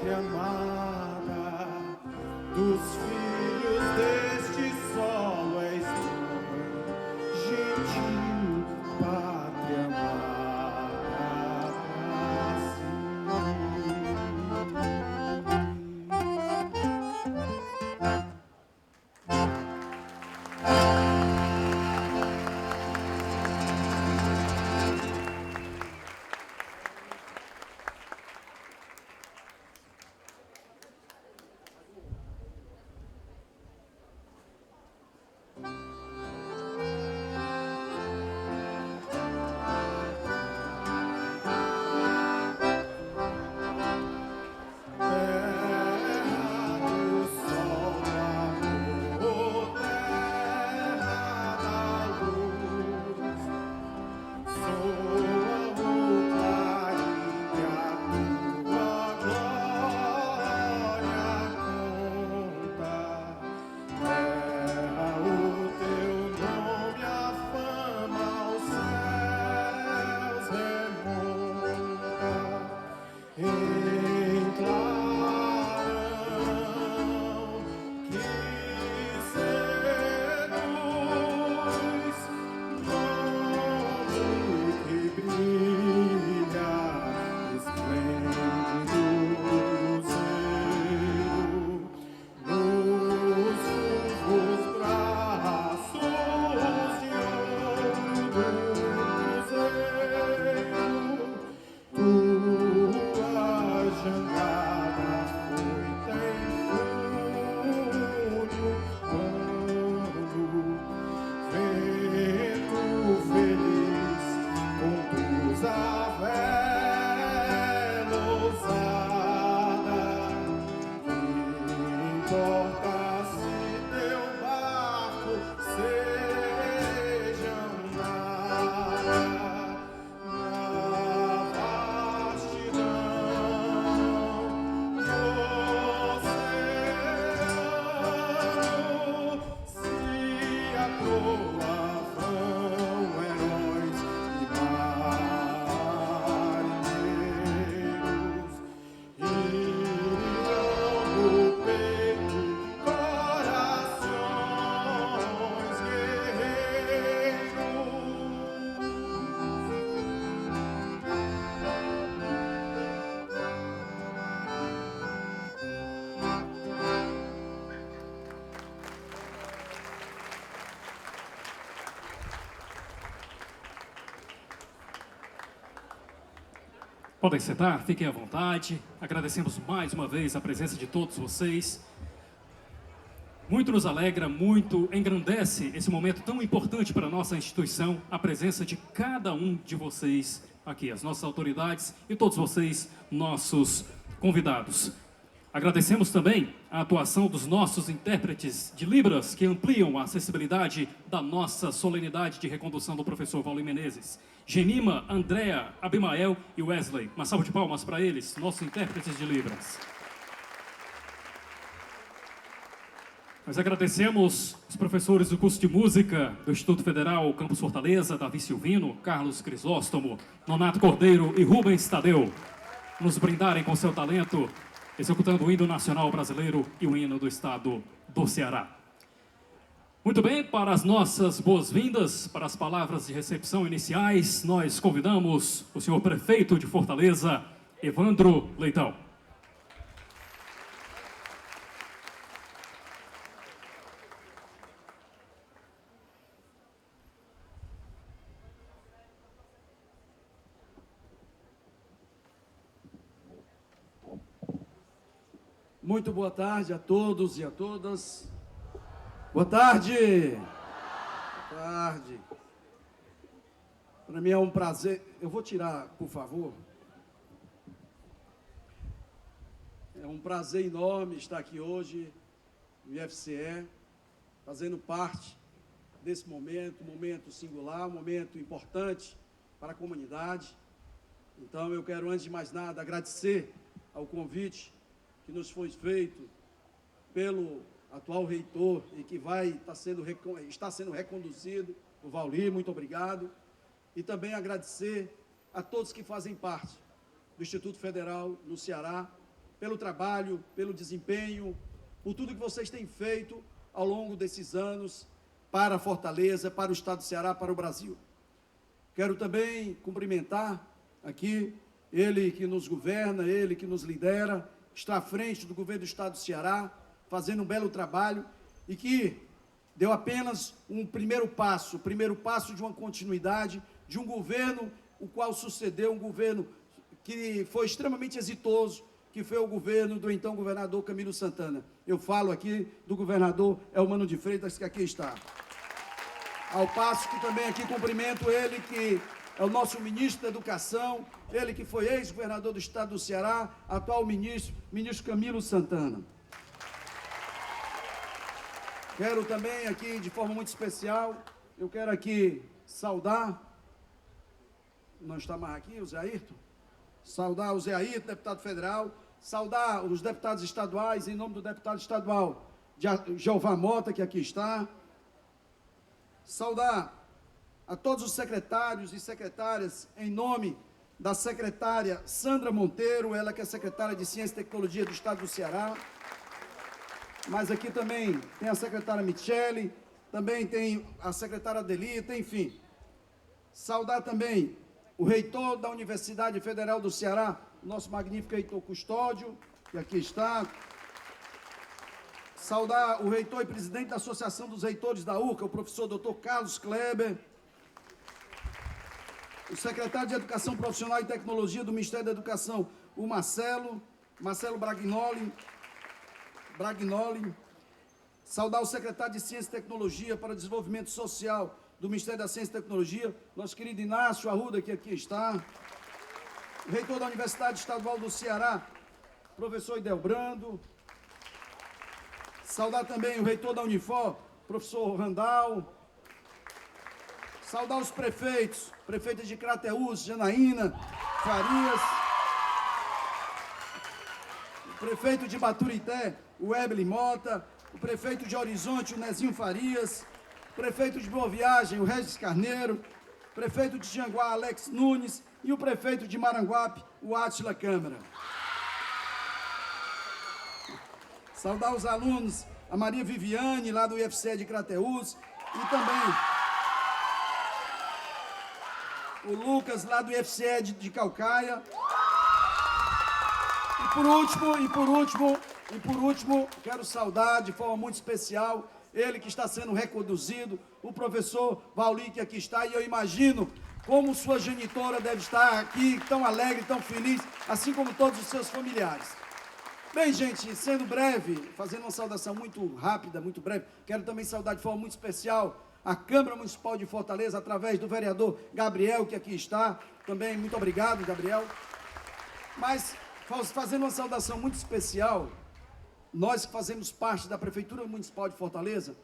pátria amada, dos filhos deste solo és tu, gentil pátria amada, Podem sentar, fiquem à vontade. Agradecemos mais uma vez a presença de todos vocês. Muito nos alegra, muito engrandece esse momento tão importante para a nossa instituição, a presença de cada um de vocês aqui, as nossas autoridades e todos vocês, nossos convidados. Agradecemos também a atuação dos nossos intérpretes de Libras, que ampliam a acessibilidade da nossa solenidade de recondução do professor Valdir Menezes. Gemima, Andréa, Abimael e Wesley. Uma salva de palmas para eles, nossos intérpretes de Libras. Nós agradecemos os professores do curso de música do Instituto Federal Campus Fortaleza, Davi Silvino, Carlos Crisóstomo, Nonato Cordeiro e Rubens Tadeu, nos brindarem com seu talento, executando o hino nacional brasileiro e o hino do estado do Ceará. Muito bem, para as nossas boas-vindas, para as palavras de recepção iniciais, nós convidamos o senhor prefeito de Fortaleza, Evandro Leitão. Muito boa tarde a todos e a todas. Boa tarde! Boa tarde. Para mim é um prazer. Eu vou tirar, por favor. É um prazer enorme estar aqui hoje no IFCE, fazendo parte desse momento, um momento singular, um momento importante para a comunidade. Então eu quero, antes de mais nada, agradecer ao convite que nos foi feito pelo atual reitor e que está sendo reconduzido, o Valdir, muito obrigado. E também agradecer a todos que fazem parte do Instituto Federal no Ceará, pelo trabalho, pelo desempenho, por tudo que vocês têm feito ao longo desses anos para Fortaleza, para o Estado do Ceará, para o Brasil. Quero também cumprimentar aqui ele que nos governa, ele que nos lidera, está à frente do governo do Estado do Ceará, fazendo um belo trabalho e que deu apenas um primeiro passo de uma continuidade, de um governo o qual sucedeu um governo que foi extremamente exitoso, que foi o governo do então governador Camilo Santana. Eu falo aqui do governador Eumano de Freitas, que aqui está. Ao passo que também aqui cumprimento ele, que é o nosso ministro da Educação, ele que foi ex-governador do Estado do Ceará, atual ministro Camilo Santana. Quero também aqui, de forma muito especial, eu quero aqui saudar, não está mais aqui, o Zé Ayrton? Saudar o Zé Ayrton, deputado federal, saudar os deputados estaduais, em nome do deputado estadual Jeová Mota, que aqui está, saudar a todos os secretários e secretárias, em nome da secretária Sandra Monteiro, ela que é secretária de Ciência e Tecnologia do Estado do Ceará, mas aqui também tem a secretária Michele, também tem a secretária Adelita, enfim. Saudar também o reitor da Universidade Federal do Ceará, nosso magnífico reitor Custódio, que aqui está. Saudar o reitor e presidente da Associação dos Reitores da URCA, o professor Dr. Carlos Kleber. O secretário de Educação Profissional e Tecnologia do Ministério da Educação, o Marcelo Bragnoli. Saudar o secretário de Ciência e Tecnologia para o Desenvolvimento Social do Ministério da Ciência e Tecnologia, nosso querido Inácio Arruda, que aqui está. O reitor da Universidade Estadual do Ceará, professor Idelbrando. Saudar também o reitor da Unifor, professor Randal. Saudar os prefeitos, prefeitas de Crateús, Janaína, Farias. O prefeito de Baturité, o Ebele Mota. O prefeito de Horizonte, o Nezinho Farias. O prefeito de Boa Viagem, o Regis Carneiro. O prefeito de Janguá, Alex Nunes. E o prefeito de Maranguape, o Átila Câmara. Saudar os alunos, a Maria Viviane, lá do IFCE de Crateús, e também o Lucas, lá do IFCE de Caucaia. E por último, quero saudar de forma muito especial ele que está sendo reconduzido, o professor Vauli, que aqui está, e eu imagino como sua genitora deve estar aqui, tão alegre, tão feliz, assim como todos os seus familiares. Bem, gente, sendo breve, fazendo uma saudação muito rápida, muito breve, quero também saudar de forma muito especial a Câmara Municipal de Fortaleza, através do vereador Gabriel, que aqui está. Também, muito obrigado, Gabriel. Mas, fazendo uma saudação muito especial, nós que fazemos parte da Prefeitura Municipal de Fortaleza,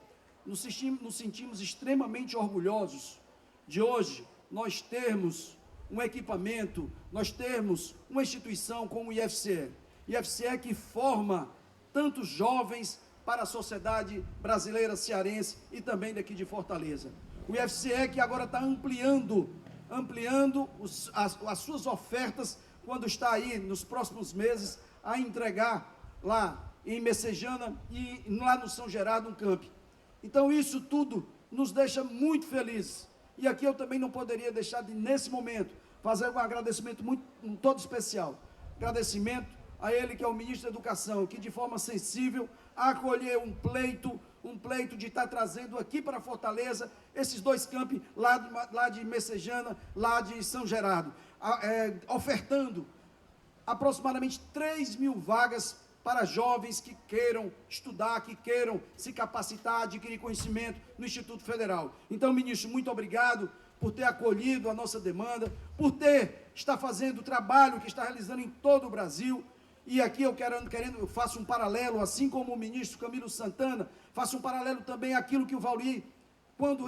nos sentimos extremamente orgulhosos de hoje nós termos um equipamento, nós termos uma instituição como o IFCE. IFCE que forma tantos jovens para a sociedade brasileira, cearense e também daqui de Fortaleza. O IFCE que agora está ampliando as suas ofertas, quando está aí nos próximos meses a entregar lá em Messejana e lá no São Gerardo um camp. Então isso tudo nos deixa muito felizes. E aqui eu também não poderia deixar de, nesse momento, fazer um agradecimento todo especial. Agradecimento a ele que é o ministro da Educação, que de forma sensível acolheu um pleito de estar trazendo aqui para Fortaleza esses dois campi lá de Messejana, lá de São Gerardo, ofertando aproximadamente 3.000 vagas para jovens que queiram estudar, que queiram se capacitar, adquirir conhecimento no Instituto Federal. Então, ministro, muito obrigado por ter acolhido a nossa demanda, por estar fazendo o trabalho que está realizando em todo o Brasil. E aqui eu eu faço um paralelo, assim como o ministro Camilo Santana, faço um paralelo também àquilo que o Vauli, quando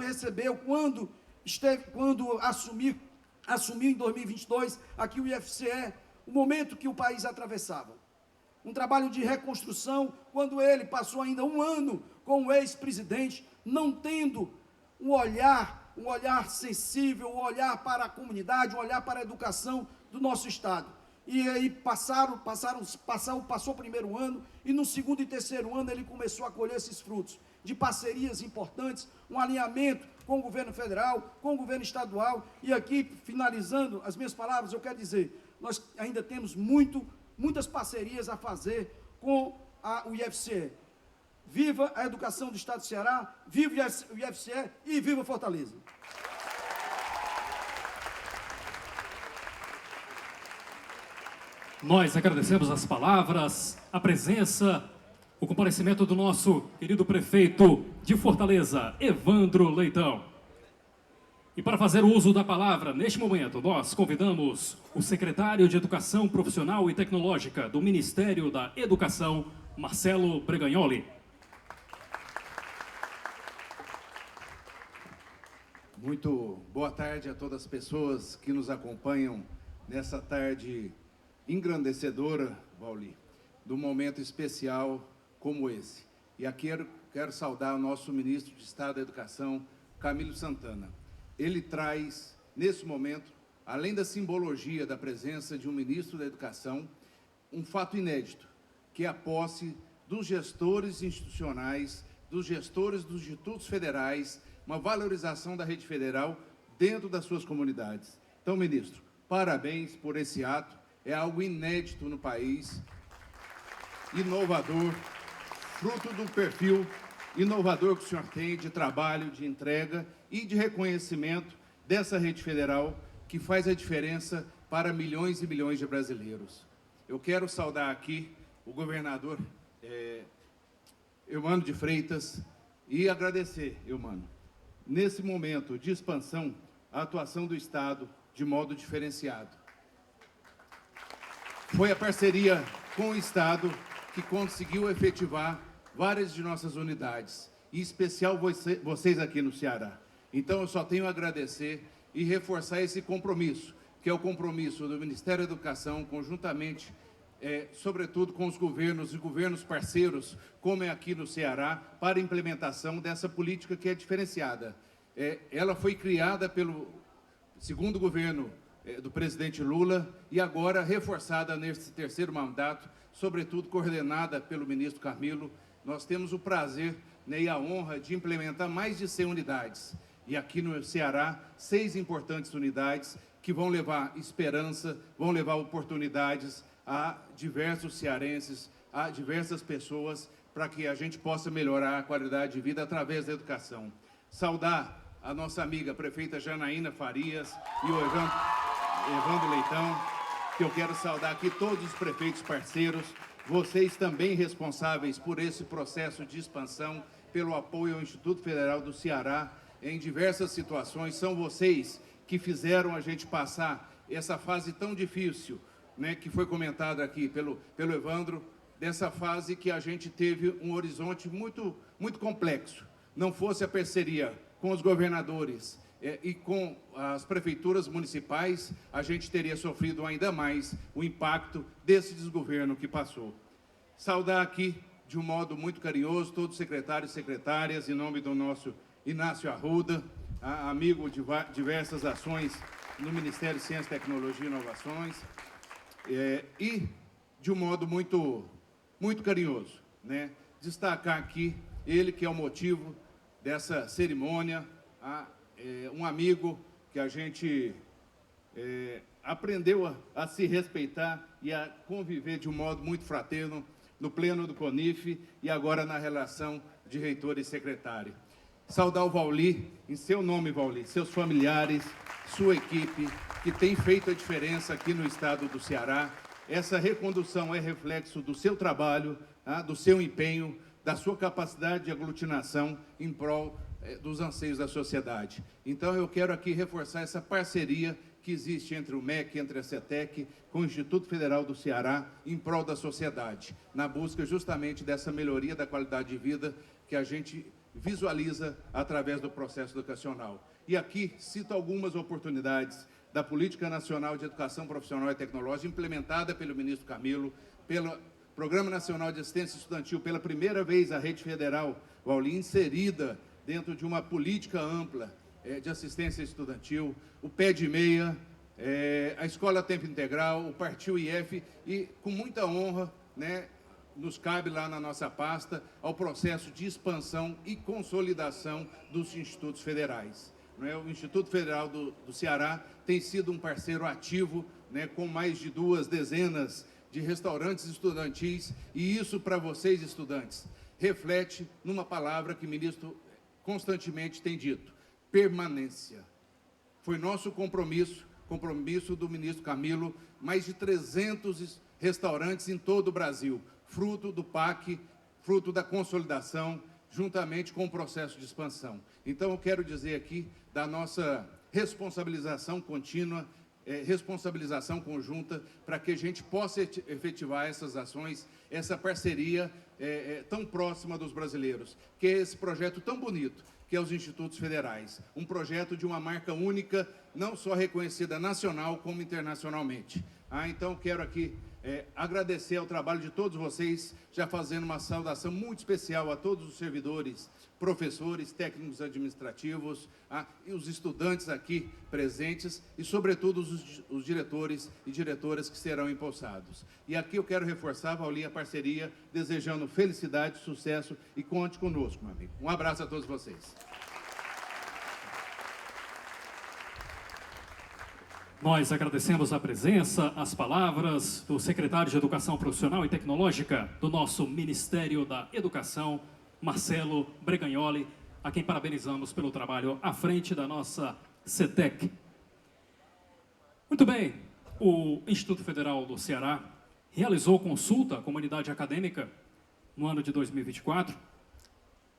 assumiu em 2022, aqui o IFCE, o momento que o país atravessava. Um trabalho de reconstrução, quando ele passou ainda um ano com o ex-presidente, não tendo um olhar sensível, um olhar para a comunidade, um olhar para a educação do nosso Estado. E aí passou o primeiro ano, e no segundo e terceiro ano ele começou a colher esses frutos de parcerias importantes, um alinhamento com o governo federal, com o governo estadual. E aqui, finalizando as minhas palavras, eu quero dizer, nós ainda temos muitas parcerias a fazer com o IFCE. Viva a educação do Estado do Ceará, viva o IFCE e viva Fortaleza! Nós agradecemos as palavras, a presença, o comparecimento do nosso querido prefeito de Fortaleza, Evandro Leitão. E para fazer o uso da palavra, neste momento, nós convidamos o secretário de Educação Profissional e Tecnológica do Ministério da Educação, Marcelo Bregagnoli. Muito boa tarde a todas as pessoas que nos acompanham nessa tarde engrandecedora, Vauli, de um momento especial como esse. E aqui quero saudar o nosso ministro de Estado da Educação, Camilo Santana. Ele traz, nesse momento, além da simbologia da presença de um ministro da Educação, um fato inédito, que é a posse dos gestores institucionais, dos gestores dos institutos federais, uma valorização da rede federal dentro das suas comunidades. Então, ministro, parabéns por esse ato, é algo inédito no país, inovador, fruto do perfil inovador que o senhor tem de trabalho, de entrega e de reconhecimento dessa rede federal que faz a diferença para milhões e milhões de brasileiros. Eu quero saudar aqui o governador Eumano de Freitas e agradecer, Eumano, nesse momento de expansão, a atuação do Estado de modo diferenciado. Foi a parceria com o Estado que conseguiu efetivar várias de nossas unidades, em especial vocês aqui no Ceará. Então, eu só tenho a agradecer e reforçar esse compromisso, que é o compromisso do Ministério da Educação, conjuntamente, sobretudo com os governos e governos parceiros, como é aqui no Ceará, para a implementação dessa política que é diferenciada. Ela foi criada pelo segundo governo do presidente Lula e agora reforçada nesse terceiro mandato, sobretudo coordenada pelo ministro Camilo. Nós temos o prazer, né, e a honra de implementar mais de 100 unidades. E aqui no Ceará, 6 importantes unidades que vão levar esperança, vão levar oportunidades a diversos cearenses, a diversas pessoas, para que a gente possa melhorar a qualidade de vida através da educação. Saudar a nossa amiga prefeita Janaína Farias e o Evandro Leitão, que eu quero saudar aqui todos os prefeitos parceiros, vocês também responsáveis por esse processo de expansão, pelo apoio ao Instituto Federal do Ceará em diversas situações. São vocês que fizeram a gente passar essa fase tão difícil, né, que foi comentada aqui pelo Evandro, dessa fase que a gente teve um horizonte muito complexo. Não fosse a parceria com os governadores e com as prefeituras municipais, a gente teria sofrido ainda mais o impacto desse desgoverno que passou. Saudar aqui, de um modo muito carinhoso, todos os secretários e secretárias, em nome do nosso Inácio Arruda, amigo de diversas ações no Ministério de Ciência, Tecnologia e Inovações, e de um modo muito carinhoso, né? Destacar aqui ele que é o motivo dessa cerimônia, um amigo que a gente aprendeu a se respeitar e a conviver de um modo muito fraterno no pleno do CONIF e agora na relação de reitor e secretário. Saudar o Vauli, em seu nome, Vauli, seus familiares, sua equipe, que tem feito a diferença aqui no estado do Ceará. Essa recondução é reflexo do seu trabalho, do seu empenho, da sua capacidade de aglutinação em prol dos anseios da sociedade. Então, eu quero aqui reforçar essa parceria que existe entre o MEC, entre a CETEC, com o Instituto Federal do Ceará, em prol da sociedade, na busca justamente dessa melhoria da qualidade de vida que a gente visualiza através do processo educacional. E aqui cito algumas oportunidades da Política Nacional de Educação Profissional e Tecnológica, implementada pelo ministro Camilo, pelo Programa Nacional de Assistência Estudantil, pela primeira vez a rede federal, Vauli, inserida dentro de uma política ampla de assistência estudantil, o Pé de Meia, a Escola Tempo Integral, o Partiu IF, e com muita honra, né, nos cabe lá na nossa pasta ao processo de expansão e consolidação dos institutos federais. Não é? O Instituto Federal do Ceará tem sido um parceiro ativo, né, com mais de 2 dezenas de restaurantes estudantis, e isso para vocês, estudantes, reflete numa palavra que o ministro constantemente tem dito: permanência. Foi nosso compromisso do ministro Camilo, mais de 300 restaurantes em todo o Brasil, fruto do PAC, fruto da consolidação, juntamente com o processo de expansão. Então, eu quero dizer aqui da nossa responsabilização contínua, responsabilização conjunta, para que a gente possa efetivar essas ações, essa parceria tão próxima dos brasileiros, que é esse projeto tão bonito, que é os Institutos Federais. Um projeto de uma marca única, não só reconhecida nacional, como internacionalmente. Então, quero aqui agradecer ao trabalho de todos vocês, já fazendo uma saudação muito especial a todos os servidores, professores, técnicos administrativos, e os estudantes aqui presentes e, sobretudo, os diretores e diretoras que serão empossados. E aqui eu quero reforçar, Vauli, a parceria, desejando felicidade, sucesso e conte conosco, meu amigo. Um abraço a todos vocês. Nós agradecemos a presença, as palavras do secretário de Educação Profissional e Tecnológica do nosso Ministério da Educação, Marcelo Bregagnoli, a quem parabenizamos pelo trabalho à frente da nossa CETEC. Muito bem, o Instituto Federal do Ceará realizou consulta à comunidade acadêmica no ano de 2024,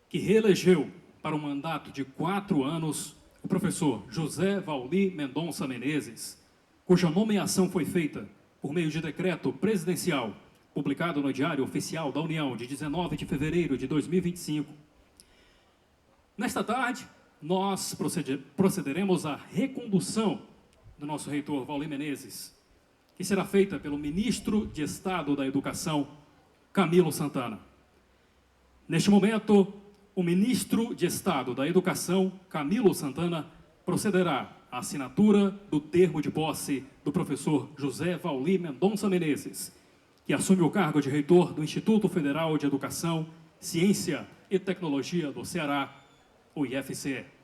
que reelegeu para um mandato de 4 anos o professor José Vauli Mendonça Menezes, cuja nomeação foi feita por meio de decreto presidencial, publicado no Diário Oficial da União, de 19 de fevereiro de 2025. Nesta tarde, nós procederemos à recondução do nosso reitor Vauli Menezes, que será feita pelo ministro de Estado da Educação, Camilo Santana. Neste momento, o ministro de Estado da Educação, Camilo Santana, procederá à assinatura do termo de posse do professor José Vauli Mendonça Menezes, que assume o cargo de reitor do Instituto Federal de Educação, Ciência e Tecnologia do Ceará, o IFCE.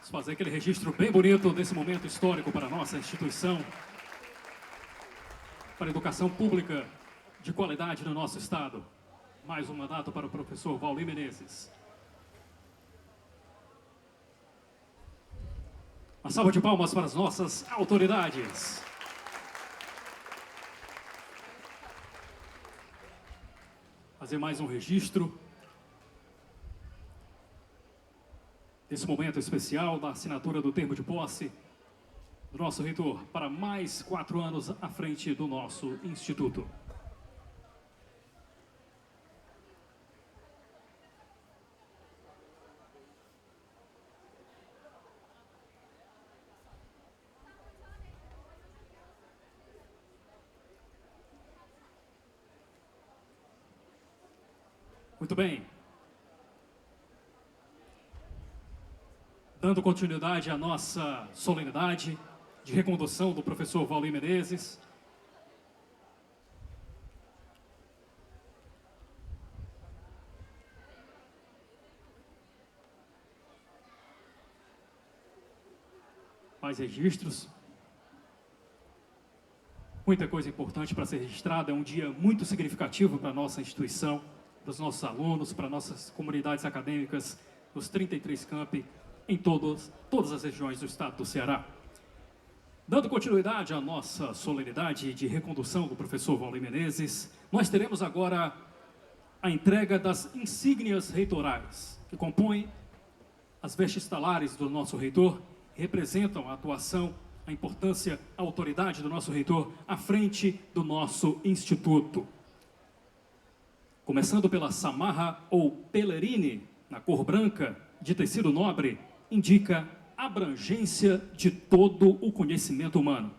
Vamos fazer aquele registro bem bonito desse momento histórico para a nossa instituição, para a educação pública de qualidade no nosso estado. Mais um mandato para o professor Vauli Menezes. Uma salva de palmas para as nossas autoridades. Fazer mais um registro desse momento especial da assinatura do termo de posse do nosso reitor para mais 4 anos à frente do nosso instituto. Muito bem. Dando continuidade à nossa solenidade de recondução do professor Vauli Menezes, mais registros. Muita coisa importante para ser registrada. É um dia muito significativo para a nossa instituição, para os nossos alunos, para nossas comunidades acadêmicas, nos 33 campi, em todas as regiões do estado do Ceará. Dando continuidade à nossa solenidade de recondução do professor Valdir Menezes, nós teremos agora a entrega das insígnias reitorais, que compõem as vestes talares do nosso reitor, representam a atuação, a importância, a autoridade do nosso reitor à frente do nosso instituto. Começando pela samarra ou pelerine, na cor branca, de tecido nobre, indica abrangência de todo o conhecimento humano.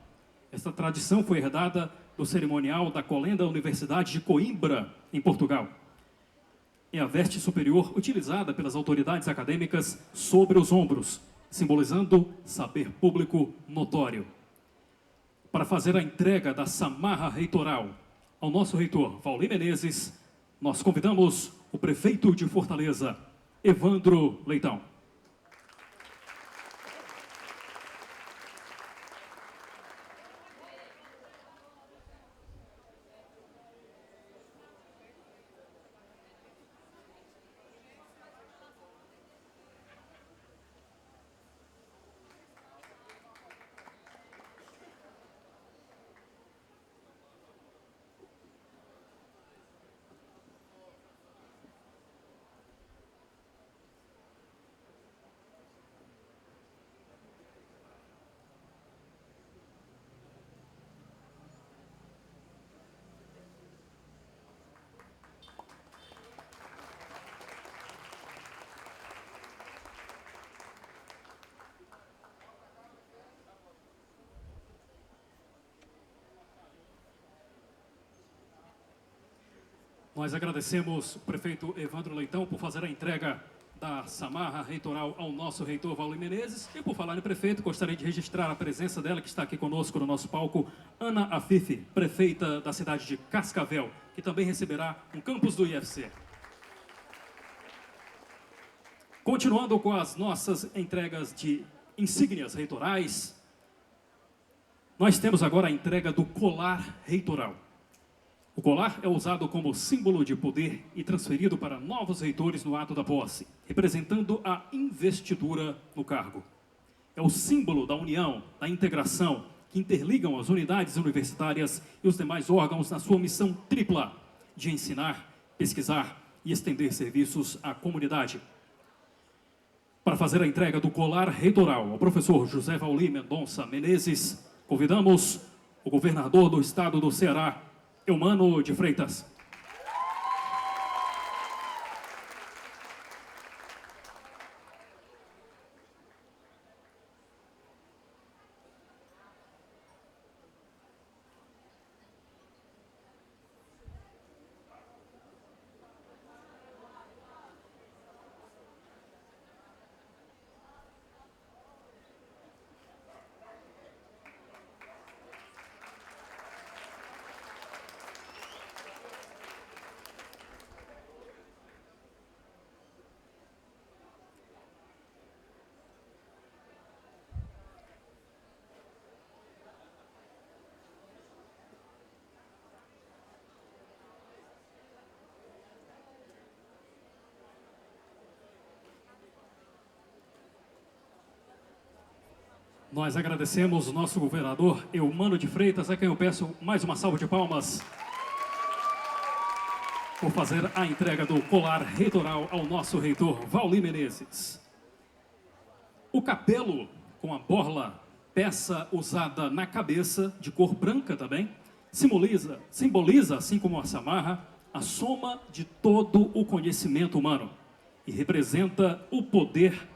Esta tradição foi herdada do cerimonial da Colenda Universidade de Coimbra, em Portugal. É a veste superior utilizada pelas autoridades acadêmicas sobre os ombros, simbolizando saber público notório. Para fazer a entrega da samarra reitoral ao nosso reitor Valdir Menezes, nós convidamos o prefeito de Fortaleza, Evandro Leitão. Nós agradecemos o prefeito Evandro Leitão por fazer a entrega da samarra reitoral ao nosso reitor Valdir Menezes. E por falar em prefeito, gostaria de registrar a presença dela, que está aqui conosco no nosso palco, Ana Afife, prefeita da cidade de Cascavel, que também receberá um campus do IFCE. Continuando com as nossas entregas de insígnias reitorais, nós temos agora a entrega do colar reitoral. O colar é usado como símbolo de poder e transferido para novos reitores no ato da posse, representando a investidura no cargo. É o símbolo da união, da integração, que interligam as unidades universitárias e os demais órgãos na sua missão tripla de ensinar, pesquisar e estender serviços à comunidade. Para fazer a entrega do colar reitoral ao professor José Valdir Mendonça Menezes, convidamos o governador do estado do Ceará, Eumano de Freitas. Nós agradecemos o nosso governador Eumano de Freitas, a quem eu peço mais uma salva de palmas por fazer a entrega do colar reitoral ao nosso reitor Valdir Menezes. O capelo com a borla, peça usada na cabeça, de cor branca também, simboliza, assim como a samarra, a soma de todo o conhecimento humano e representa o poder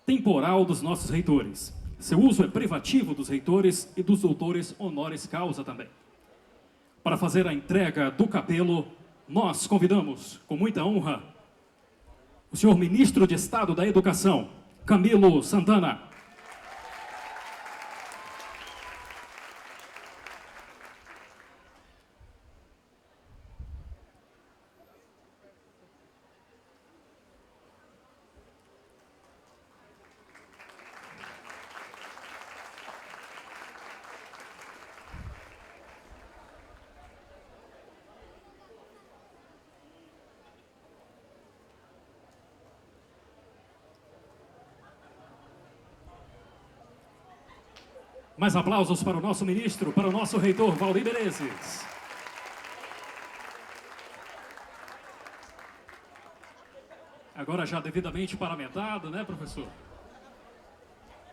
temporal dos nossos reitores. Seu uso é privativo dos reitores e dos doutores honoris causa também. Para fazer a entrega do capelo, nós convidamos, com muita honra, o senhor Ministro de Estado da Educação, Camilo Santana. Mais aplausos para o nosso ministro, para o nosso reitor, Valdir Menezes. Agora já devidamente paramentado, né, professor?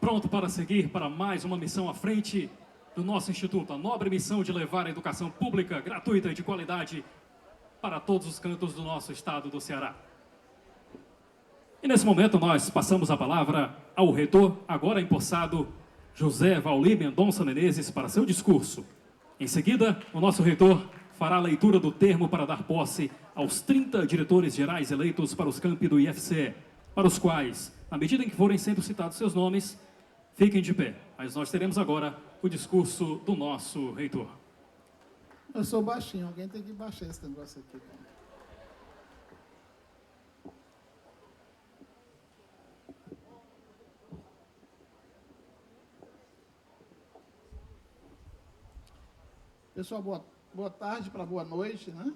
Pronto para seguir para mais uma missão à frente do nosso instituto, a nobre missão de levar a educação pública, gratuita e de qualidade para todos os cantos do nosso estado do Ceará. E nesse momento nós passamos a palavra ao reitor, agora empossado, José Valdir Mendonça Menezes, para seu discurso. Em seguida, o nosso reitor fará a leitura do termo para dar posse aos 30 diretores gerais eleitos para os campi do IFCE, para os quais, à medida em que forem sendo citados seus nomes, fiquem de pé. Mas nós teremos agora o discurso do nosso reitor. Eu sou baixinho, alguém tem que baixar esse negócio aqui. Pessoal, boa tarde para boa noite, né?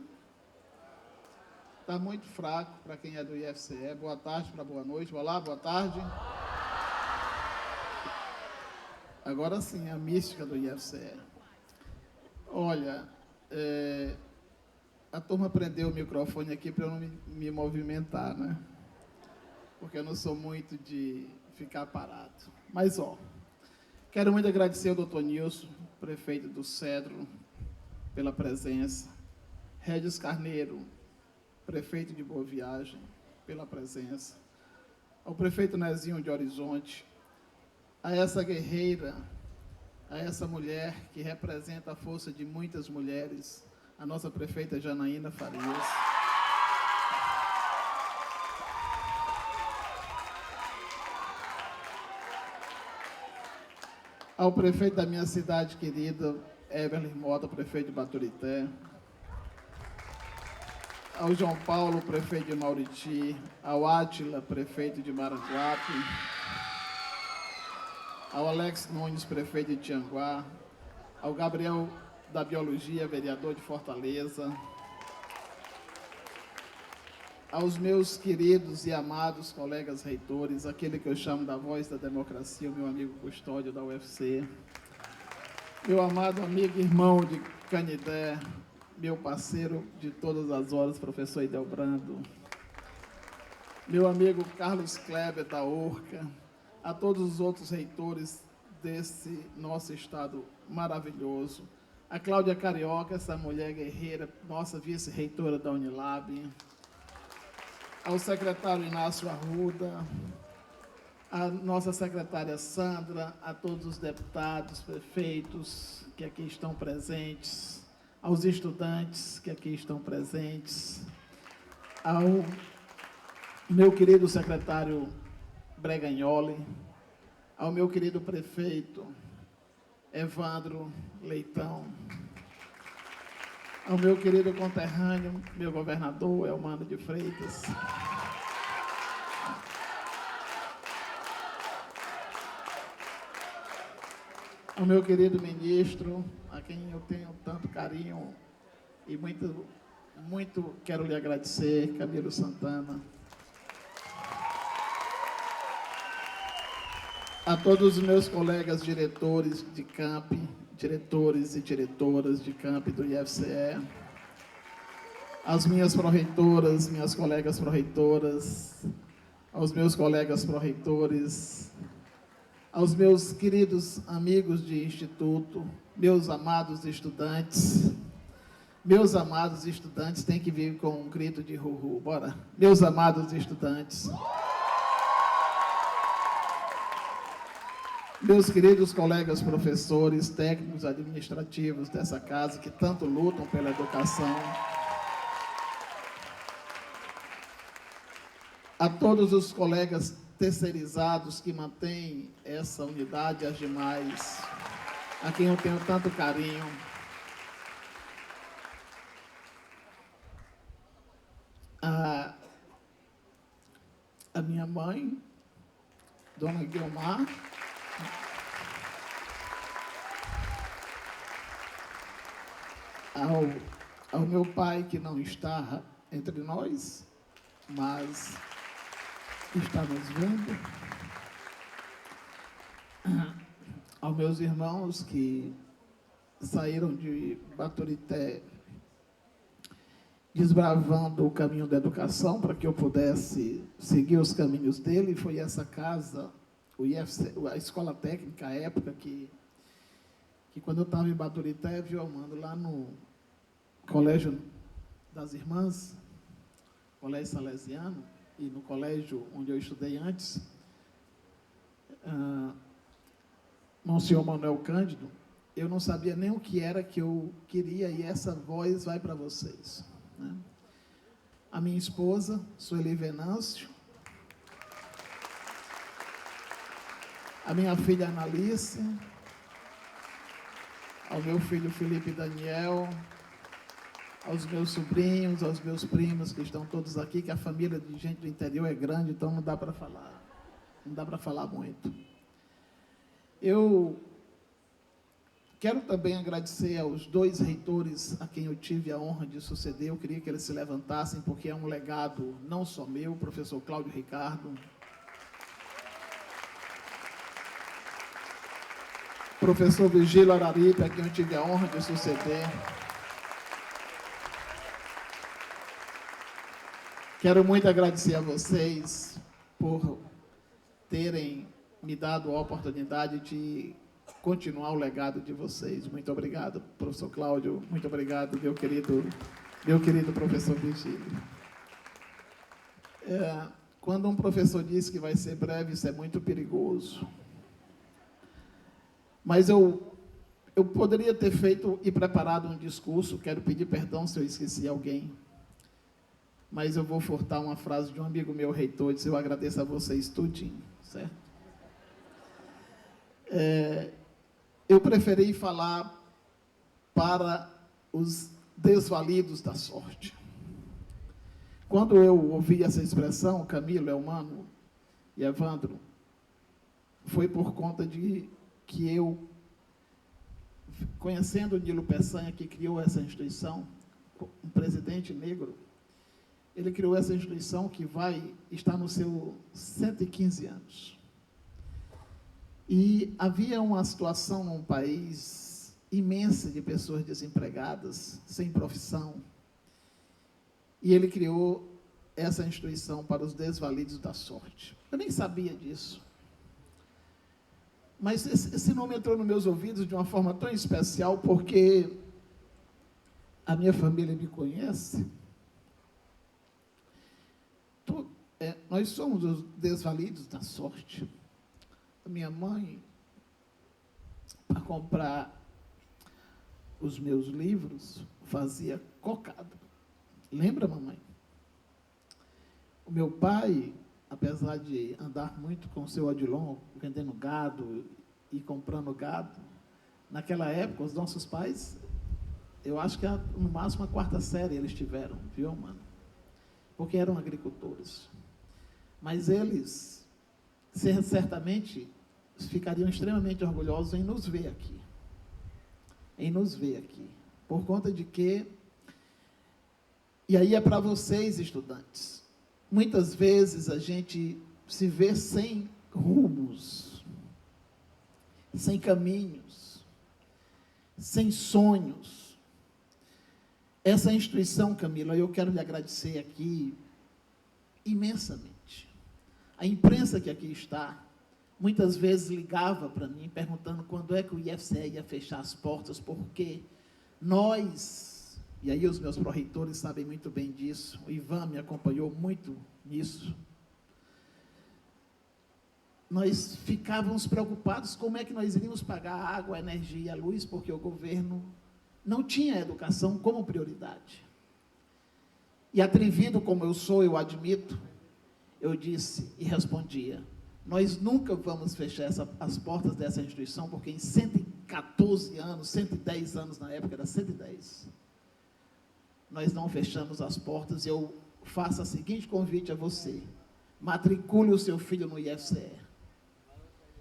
Está muito fraco para quem é do IFCE. Boa tarde para boa noite. Olá, boa tarde. Agora sim, a mística do IFCE. Olha, a turma prendeu o microfone aqui para eu não me movimentar, né? Porque eu não sou muito de ficar parado. Mas, quero muito agradecer ao doutor Nilson, prefeito do Cedro, pela presença. Regis Carneiro, prefeito de Boa Viagem, pela presença. Ao prefeito Nezinho de Horizonte, a essa guerreira, a essa mulher que representa a força de muitas mulheres, a nossa prefeita Janaína Farias. Ao prefeito da minha cidade querida, Evelyn Mota, prefeito de Baturité. Ao João Paulo, prefeito de Mauriti. Ao Átila, prefeito de Maranguape. Ao Alex Nunes, prefeito de Tianguá. Ao Gabriel da Biologia, vereador de Fortaleza. Aos meus queridos e amados colegas reitores, aquele que eu chamo da voz da democracia, o meu amigo custódio da UFC, meu amado amigo e irmão de Canidé, meu parceiro de todas as horas, professor Idelbrando, meu amigo Carlos Kleber da Orca, a todos os outros reitores desse nosso estado maravilhoso, a Cláudia Carioca, essa mulher guerreira, nossa vice-reitora da Unilab, ao secretário Inácio Arruda, a nossa secretária Sandra, a todos os deputados, prefeitos que aqui estão presentes, aos estudantes que aqui estão presentes, ao meu querido secretário Bregagnoli, ao meu querido prefeito Evandro Leitão, ao meu querido conterrâneo, meu governador Elmano de Freitas, ao meu querido ministro, a quem eu tenho tanto carinho e muito quero lhe agradecer, Camilo Santana, a todos os meus colegas diretores de campi, diretores e diretoras de campi do IFCE, as minhas pró-reitoras, minhas colegas pró-reitoras, aos meus colegas pró-reitores, aos meus queridos amigos de instituto, meus amados estudantes têm que vir com um grito de ru-ru, bora, meus amados estudantes, meus queridos colegas professores, técnicos administrativos dessa casa, que tanto lutam pela educação, a todos os colegas terceirizados que mantêm essa unidade, as demais, a quem eu tenho tanto carinho, a minha mãe, Dona Guilmar, ao meu pai, que não está entre nós, mas está nos vendo, aos meus irmãos que saíram de Baturité desbravando o caminho da educação para que eu pudesse seguir os caminhos dele. Foi essa casa, o IFC, a escola técnica, à época, que quando eu estava em Baturité, viu, Armando, lá no Colégio das Irmãs, Colégio Salesiano, e no colégio onde eu estudei antes, Monsenhor Manuel Cândido, eu não sabia nem o que era que eu queria, e essa voz vai para vocês, né? A minha esposa, Sueli Venâncio, a minha filha Analice, ao meu filho Felipe Daniel, aos meus sobrinhos, aos meus primos que estão todos aqui, que a família de gente do interior é grande, então não dá para falar muito. Eu quero também agradecer aos 2 reitores a quem eu tive a honra de suceder. Eu queria que eles se levantassem, porque é um legado não só meu, o professor Cláudio Ricardo, professor Virgílio Araripe, a quem eu tive a honra de suceder. Quero muito agradecer a vocês por terem me dado a oportunidade de continuar o legado de vocês. Muito obrigado, professor Cláudio. Muito obrigado, meu querido professor Virgílio. Quando um professor diz que vai ser breve, isso é muito perigoso. Mas eu poderia ter feito e preparado um discurso, quero pedir perdão se eu esqueci alguém, mas eu vou furtar uma frase de um amigo meu, reitor, disse: eu agradeço a vocês tudinho, certo? Eu preferi falar para os desvalidos da sorte. Quando eu ouvi essa expressão, Camilo, Elmano e Evandro, foi por conta de que eu, conhecendo o Nilo Peçanha, que criou essa instituição, um presidente negro, ele criou essa instituição que vai estar no seu 115 anos. E havia uma situação num país imensa de pessoas desempregadas, sem profissão, e ele criou essa instituição para os desvalidos da sorte. Eu nem sabia disso. Mas esse nome entrou nos meus ouvidos de uma forma tão especial, porque a minha família me conhece. Nós somos os desvalidos da sorte. A minha mãe, para comprar os meus livros, fazia cocada. Lembra, mamãe? O meu pai, apesar de andar muito com o seu Odilon, vendendo gado e comprando gado, naquela época, os nossos pais, eu acho que no máximo a 4ª série eles tiveram, viu, mano? Porque eram agricultores. Mas eles, certamente, ficariam extremamente orgulhosos em nos ver aqui. Em nos ver aqui. Por conta de que, e aí é para vocês, estudantes, muitas vezes a gente se vê sem rumos, sem caminhos, sem sonhos. Essa instituição, Camila, eu quero lhe agradecer aqui imensamente. A imprensa que aqui está, muitas vezes ligava para mim, perguntando quando é que o IFCE ia fechar as portas, porque nós, e aí os meus pró-reitores sabem muito bem disso, o Ivan me acompanhou muito nisso, nós ficávamos preocupados como é que nós iríamos pagar a água, a energia e a luz, porque o governo não tinha a educação como prioridade. E atrevido como eu sou, eu admito, eu disse e respondia: nós nunca vamos fechar as portas dessa instituição, porque em 114 anos, 110 anos na época, era 110, nós não fechamos as portas. Eu faço o seguinte convite a você: matricule o seu filho no IFCE.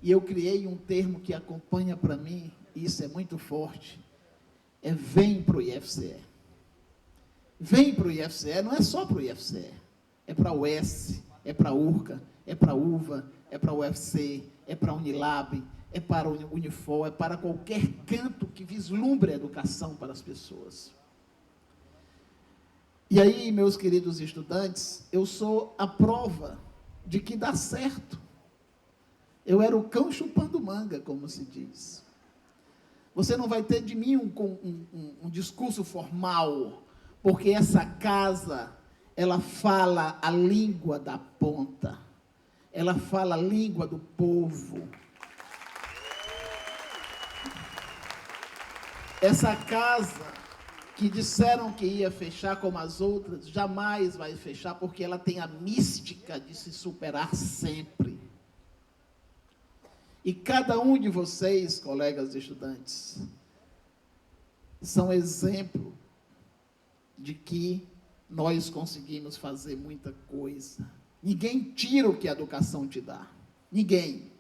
E eu criei um termo que acompanha para mim, e isso é muito forte, vem para o IFCE. Vem para o IFCE, não é só para o IFCE, é para a UES, é para a URCA, é para a UVA, é para a UFC, é para a Unilab, é para o Unifor, é para qualquer canto que vislumbre a educação para as pessoas. E aí, meus queridos estudantes, eu sou a prova de que dá certo. Eu era o cão chupando manga, como se diz. Você não vai ter de mim um discurso formal, porque essa casa, ela fala a língua da ponta, ela fala a língua do povo. Essa casa que disseram que ia fechar como as outras, jamais vai fechar, porque ela tem a mística de se superar sempre. E cada um de vocês, colegas estudantes, são exemplo de que nós conseguimos fazer muita coisa. Ninguém tira o que a educação te dá. Ninguém.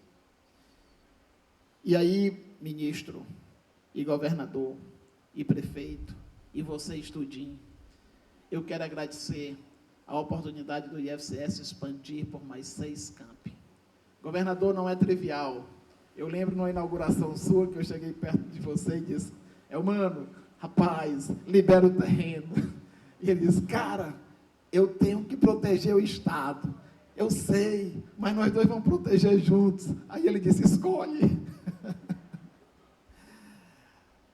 E aí, ministro, e governador, e prefeito, e você, estudinho, eu quero agradecer a oportunidade do IFCS expandir por mais 6 campi. Governador, não é trivial. Eu lembro numa inauguração sua, que eu cheguei perto de você e disse, Elmano, rapaz, libera o terreno. E ele disse, cara, eu tenho que proteger o Estado. Eu sei, mas nós dois vamos proteger juntos. Aí ele disse, escolhe.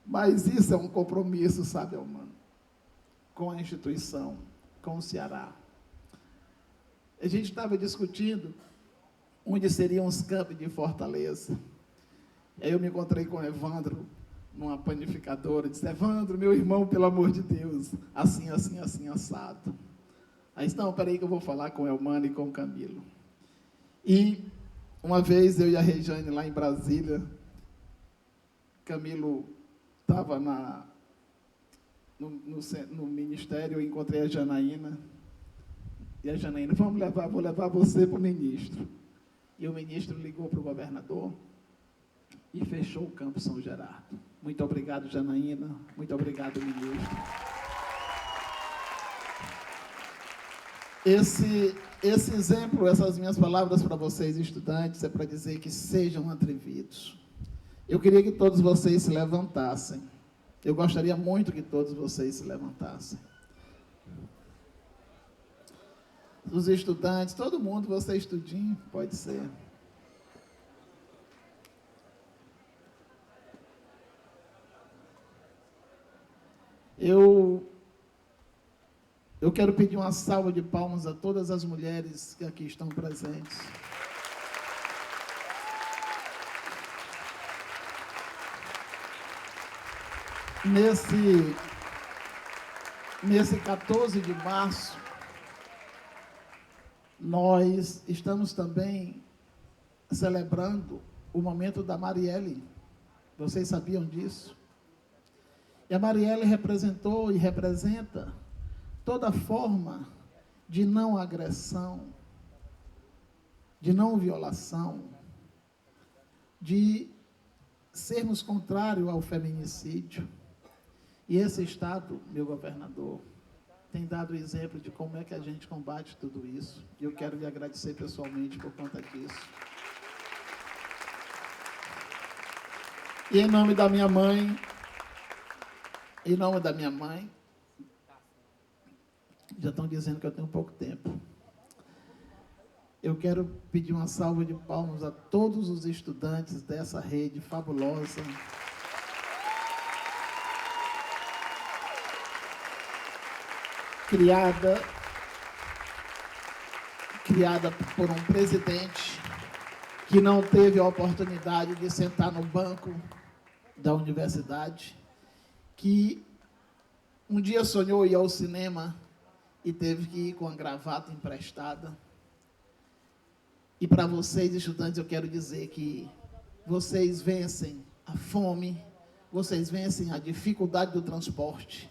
Mas isso é um compromisso, sabe, Elmano, com a instituição, com o Ceará. A gente estava discutindo onde seriam os campos de Fortaleza. Aí eu me encontrei com o Evandro, numa panificadora, disse, Evandro, meu irmão, pelo amor de Deus, assim, assim, assim, assado. Aí disse, não, peraí que eu vou falar com o Elmano e com o Camilo. E uma vez eu e a Rejane lá em Brasília, Camilo estava no ministério, eu encontrei a Janaína, e a Janaína, vou levar você para o ministro. E o ministro ligou para o governador e fechou o Campo São Gerardo. Muito obrigado, Janaína, muito obrigado, ministro. Esse exemplo, essas minhas palavras para vocês, estudantes, é para dizer que sejam atrevidos. Eu queria que todos vocês se levantassem. Eu gostaria muito que todos vocês se levantassem. Os estudantes, todo mundo, você estudinho, pode ser. Eu quero pedir uma salva de palmas a todas as mulheres que aqui estão presentes. Nesse 14 de março, nós estamos também celebrando o momento da Marielle. Vocês sabiam disso? E a Marielle representou e representa toda forma de não agressão, de não violação, de sermos contrários ao feminicídio. E esse Estado, meu governador, tem dado exemplo de como é que a gente combate tudo isso. E eu quero lhe agradecer pessoalmente por conta disso. E em nome da minha mãe, já estão dizendo que eu tenho pouco tempo. Eu quero pedir uma salva de palmas a todos os estudantes dessa rede fabulosa. Criada por um presidente que não teve a oportunidade de sentar no banco da universidade, que um dia sonhou ir ao cinema e teve que ir com a gravata emprestada. E para vocês, estudantes, eu quero dizer que vocês vencem a fome, vocês vencem a dificuldade do transporte.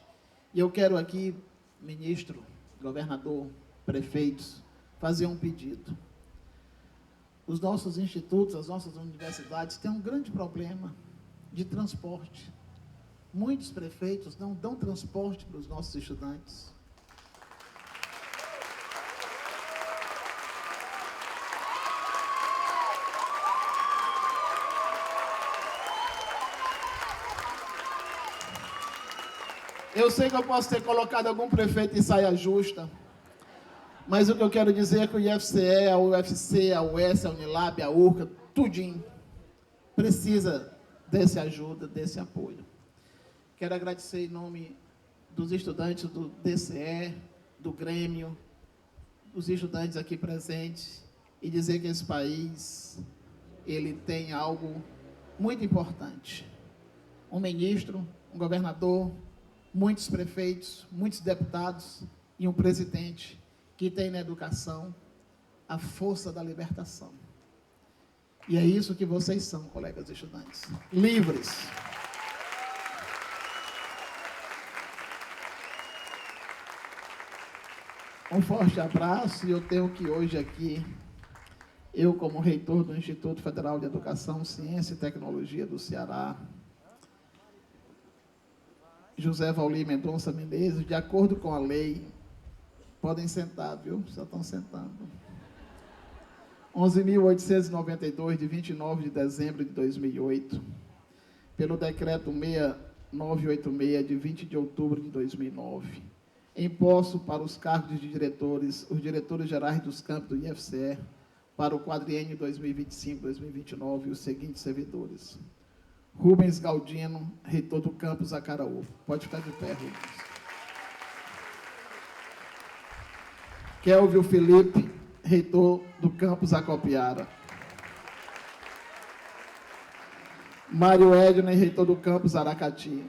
E eu quero aqui, ministro, governador, prefeitos, fazer um pedido. Os nossos institutos, as nossas universidades têm um grande problema de transporte. Muitos prefeitos não dão transporte para os nossos estudantes. Eu sei que eu posso ter colocado algum prefeito em saia justa, mas o que eu quero dizer é que o IFCE, a UFC, a UES, a Unilab, a URCA, tudinho, precisa dessa ajuda, desse apoio. Quero agradecer em nome dos estudantes do DCE, do Grêmio, dos estudantes aqui presentes, e dizer que esse país, ele tem algo muito importante. Um ministro, um governador, muitos prefeitos, muitos deputados e um presidente que tem na educação a força da libertação. E é isso que vocês são, colegas estudantes. Livres. Um forte abraço, e eu tenho que hoje aqui, eu como reitor do Instituto Federal de Educação, Ciência e Tecnologia do Ceará, José Valdir Mendonça Menezes, de acordo com a lei, podem sentar, viu? Já estão sentando. 11.892, de 29 de dezembro de 2008, pelo decreto 6986, de 20 de outubro de 2009, imposto para os cargos de diretores, os diretores gerais dos campos do IFCE, para o quadriênio 2025-2029, e os seguintes servidores. Rubens Galdino, reitor do campus Acaraú. Pode ficar de pé, Rubens. Kelvio Felipe, reitor do campus Acopiara. Mário Edner, reitor do campus Aracati.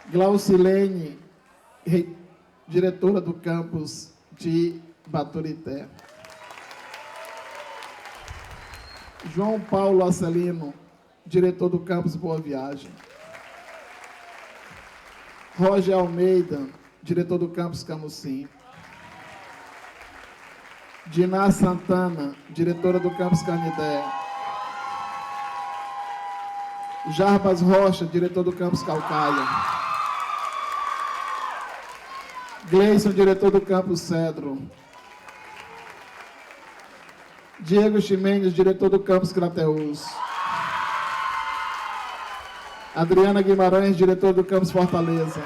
Glaucilene, diretora do campus de Baturité. João Paulo Acelino, diretor do campus Boa Viagem. Roger Almeida, diretor do campus Camusim. Diná Santana, diretora do campus Canidé. Jarbas Rocha, diretor do campus Calcaia. Gleison, diretor do campus Cedro. Diego Ximenes, diretor do campus Crateús. Adriana Guimarães, diretor do campus Fortaleza.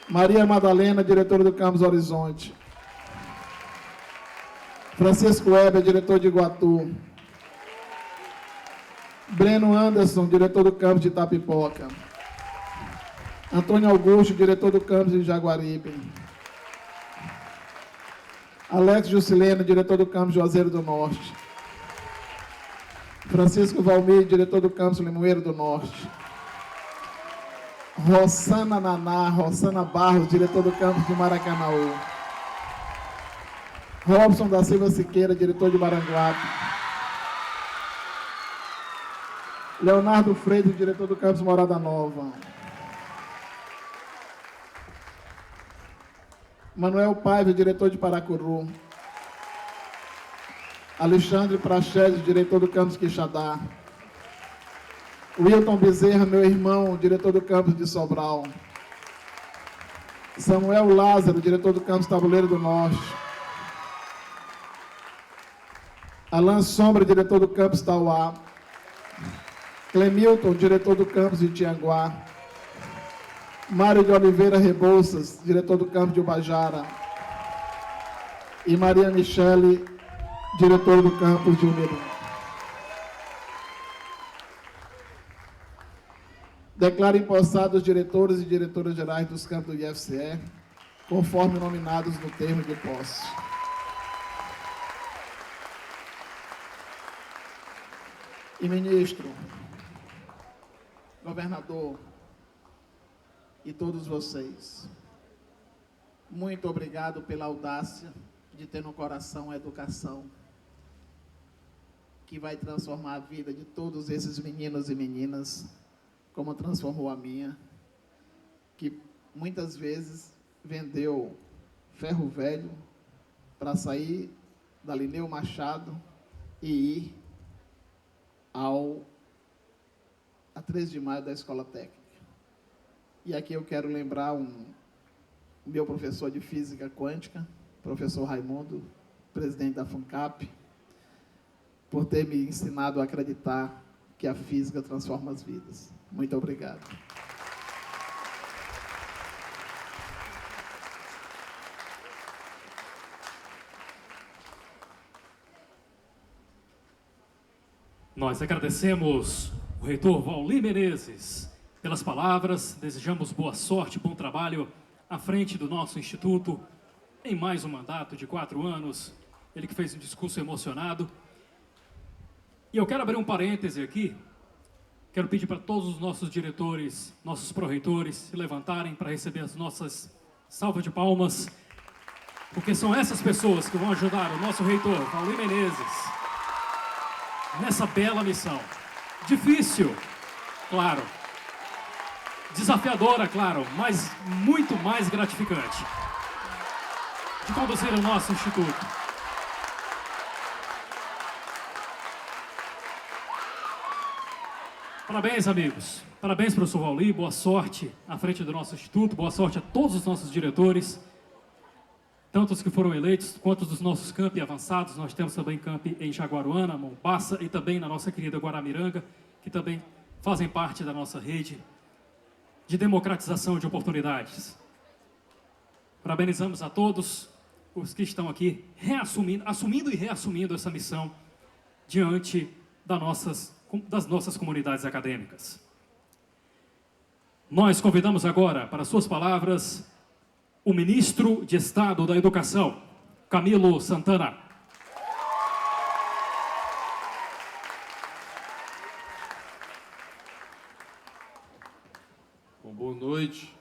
Maria Madalena, diretora do campus Horizonte. Francisco Weber, diretor de Iguatu. Breno Anderson, diretor do campus de Itapipoca. Antônio Augusto, diretor do campus de Jaguaribe. Alex Juscelino, diretor do campus Juazeiro do Norte. Francisco Valmir, diretor do campus Limoeiro do Norte. Rossana Naná, Rossana Barros, diretor do campus de Maracanaú. Robson da Silva Siqueira, diretor de Maranguape. Leonardo Freitas, diretor do campus Morada Nova. Manuel Paiva, diretor de Paracuru. Alexandre Prachedes, diretor do campus Quixadá. Wilton Bezerra, meu irmão, diretor do campus de Sobral. Samuel Lázaro, diretor do campus Tabuleiro do Norte. Alan Sombra, diretor do campus Tauá. Clemilton, diretor do campus de Tianguá. Mário de Oliveira Rebouças, diretor do campus de Ubajara. E Maria Michele, diretor do campus de Umirim. Declaro empossados os diretores e diretoras gerais dos campos do IFCE, conforme nominados no termo de posse. E ministro, governador e todos vocês, muito obrigado pela audácia de ter no coração a educação que vai transformar a vida de todos esses meninos e meninas, como transformou a minha, que muitas vezes vendeu ferro velho para sair da Lineu Machado e ir a 13 de maio da Escola Técnica. E aqui eu quero lembrar meu professor de Física Quântica, professor Raimundo, presidente da FUNCAP, por ter me ensinado a acreditar que a física transforma as vidas. Muito obrigado. Nós agradecemos o reitor Vauli Menezes pelas palavras, desejamos boa sorte, bom trabalho à frente do nosso instituto em mais um mandato de 4 anos. Ele que fez um discurso emocionado. E eu quero abrir um parêntese aqui. Quero pedir para todos os nossos diretores, nossos pró-reitores se levantarem para receber as nossas salvas de palmas, porque são essas pessoas que vão ajudar o nosso reitor Vauli Menezes nessa bela missão. Difícil, claro. Desafiadora, claro, mas muito mais gratificante de conduzir o nosso instituto. Parabéns, amigos. Parabéns, professor Vauli. Boa sorte à frente do nosso instituto. Boa sorte a todos os nossos diretores, tanto os que foram eleitos, quanto dos nossos campi avançados. Nós temos também campi em Jaguaruana, Mombaça e também na nossa querida Guaramiranga, que também fazem parte da nossa rede de democratização de oportunidades. Parabenizamos a todos os que estão aqui assumindo e reassumindo essa missão diante das nossas comunidades acadêmicas. Nós convidamos agora para suas palavras o ministro de Estado da Educação, Camilo Santana. Bom, boa noite.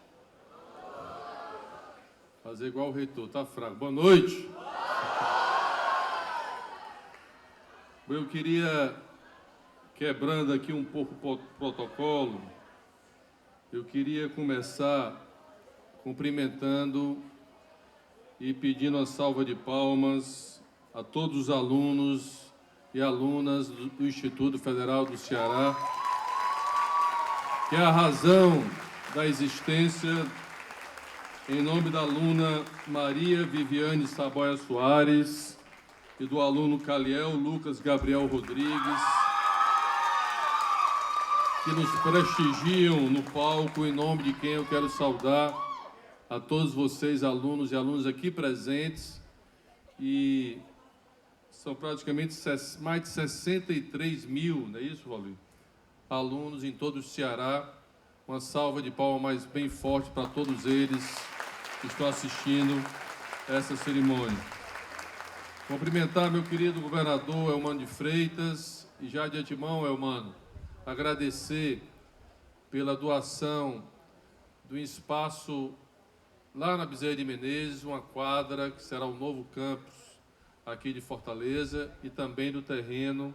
Fazer igual o reitor, tá fraco. Boa noite. Eu queria, quebrando aqui um pouco o protocolo, eu queria começar cumprimentando e pedindo uma salva de palmas a todos os alunos e alunas do Instituto Federal do Ceará, que é a razão da existência, em nome da aluna Maria Viviane Saboia Soares e do aluno Caliel Lucas Gabriel Rodrigues, que nos prestigiam no palco, em nome de quem eu quero saudar a todos vocês, alunos e alunas aqui presentes, e são praticamente mais de 63 mil, não é isso, Valdir? Alunos em todo o Ceará. Uma salva de palmas mais bem forte para todos eles que estão assistindo essa cerimônia. Cumprimentar meu querido governador Elmano de Freitas, e já de antemão, Elmano, agradecer pela doação do espaço lá na Bezerra de Menezes, uma quadra que será o novo campus aqui de Fortaleza, e também do terreno.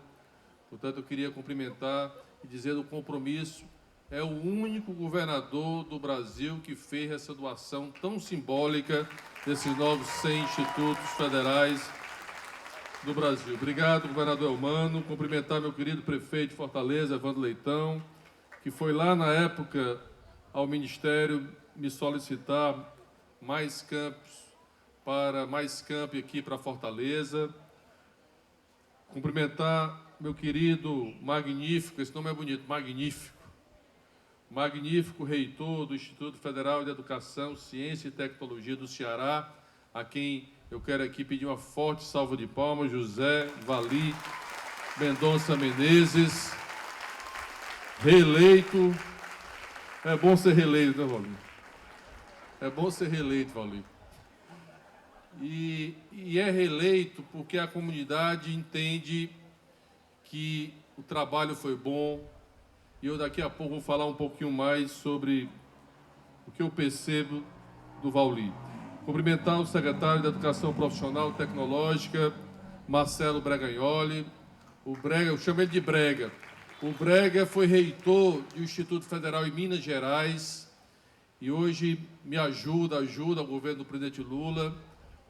Portanto, eu queria cumprimentar e dizer do compromisso. É o único governador do Brasil que fez essa doação tão simbólica desses novos 100 institutos federais do Brasil. Obrigado, governador Elmano. Cumprimentar meu querido prefeito de Fortaleza, Evandro Leitão, que foi lá na época ao Ministério me solicitar mais campi aqui para Fortaleza. Cumprimentar meu querido magnífico, esse nome é bonito, magnífico reitor do Instituto Federal de Educação, Ciência e Tecnologia do Ceará, a quem eu quero aqui pedir uma forte salva de palmas, José Vauli Mendonça Menezes, reeleito. É bom ser reeleito, né, Vauli? É bom ser reeleito, Vauli. E é reeleito porque a comunidade entende que o trabalho foi bom, e eu daqui a pouco vou falar um pouquinho mais sobre o que eu percebo do Vauli. Cumprimentar o secretário de Educação Profissional e Tecnológica, Marcelo Bregagnoli. O Brega, eu chamo ele de Brega. O Brega foi reitor do Instituto Federal em Minas Gerais e hoje me ajuda o governo do presidente Lula,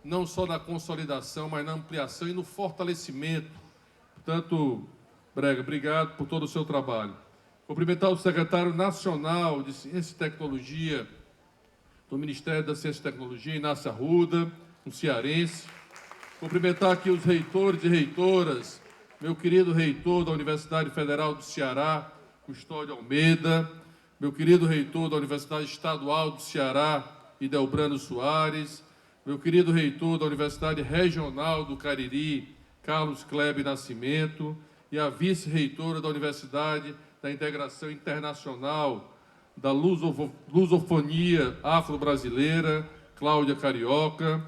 não só na consolidação, mas na ampliação e no fortalecimento. Portanto, Brega, obrigado por todo o seu trabalho. Cumprimentar o secretário nacional de Ciência e Tecnologia do Ministério da Ciência e Tecnologia, Inácio Arruda, um cearense. Cumprimentar aqui os reitores e reitoras meu querido reitor da Universidade Federal do Ceará, Custódio Almeida, meu querido reitor da Universidade Estadual do Ceará, Idelbrando Soares, meu querido reitor da Universidade Regional do Cariri, Carlos Klebe Nascimento, e a vice-reitora da Universidade da Integração Internacional da Lusofonia Afro-Brasileira, Cláudia Carioca.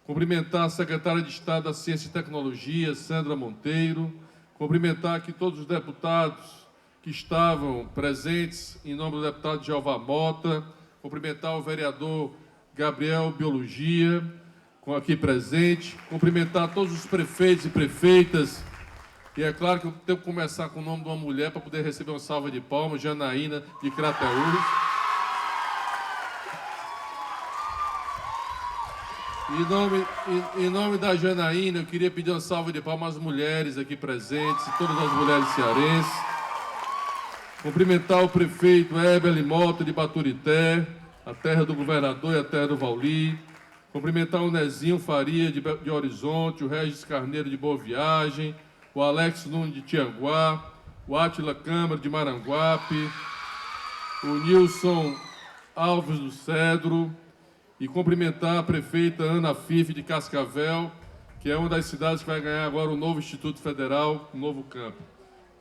Cumprimentar a secretária de Estado da Ciência e Tecnologia, Sandra Monteiro. Cumprimentar aqui todos os deputados que estavam presentes, em nome do deputado Jeová Mota. Cumprimentar o vereador Gabriel Biologia, aqui presente. Cumprimentar todos os prefeitos e prefeitas. E é claro que eu tenho que começar com o nome de uma mulher para poder receber uma salva de palmas, Janaína de Crateús. Em nome da Janaína, eu queria pedir uma salva de palmas às mulheres aqui presentes, e todas as mulheres cearenses. Cumprimentar o prefeito Eberle Mota de Baturité, a terra do governador e a terra do Vauli. Cumprimentar o Nezinho Faria de Horizonte, o Regis Carneiro de Boa Viagem, o Alex Nunes de Tianguá, o Átila Câmara de Maranguape, o Nilson Alves do Cedro, e cumprimentar a prefeita Ana Fife de Cascavel, que é uma das cidades que vai ganhar agora o novo Instituto Federal, um novo campo.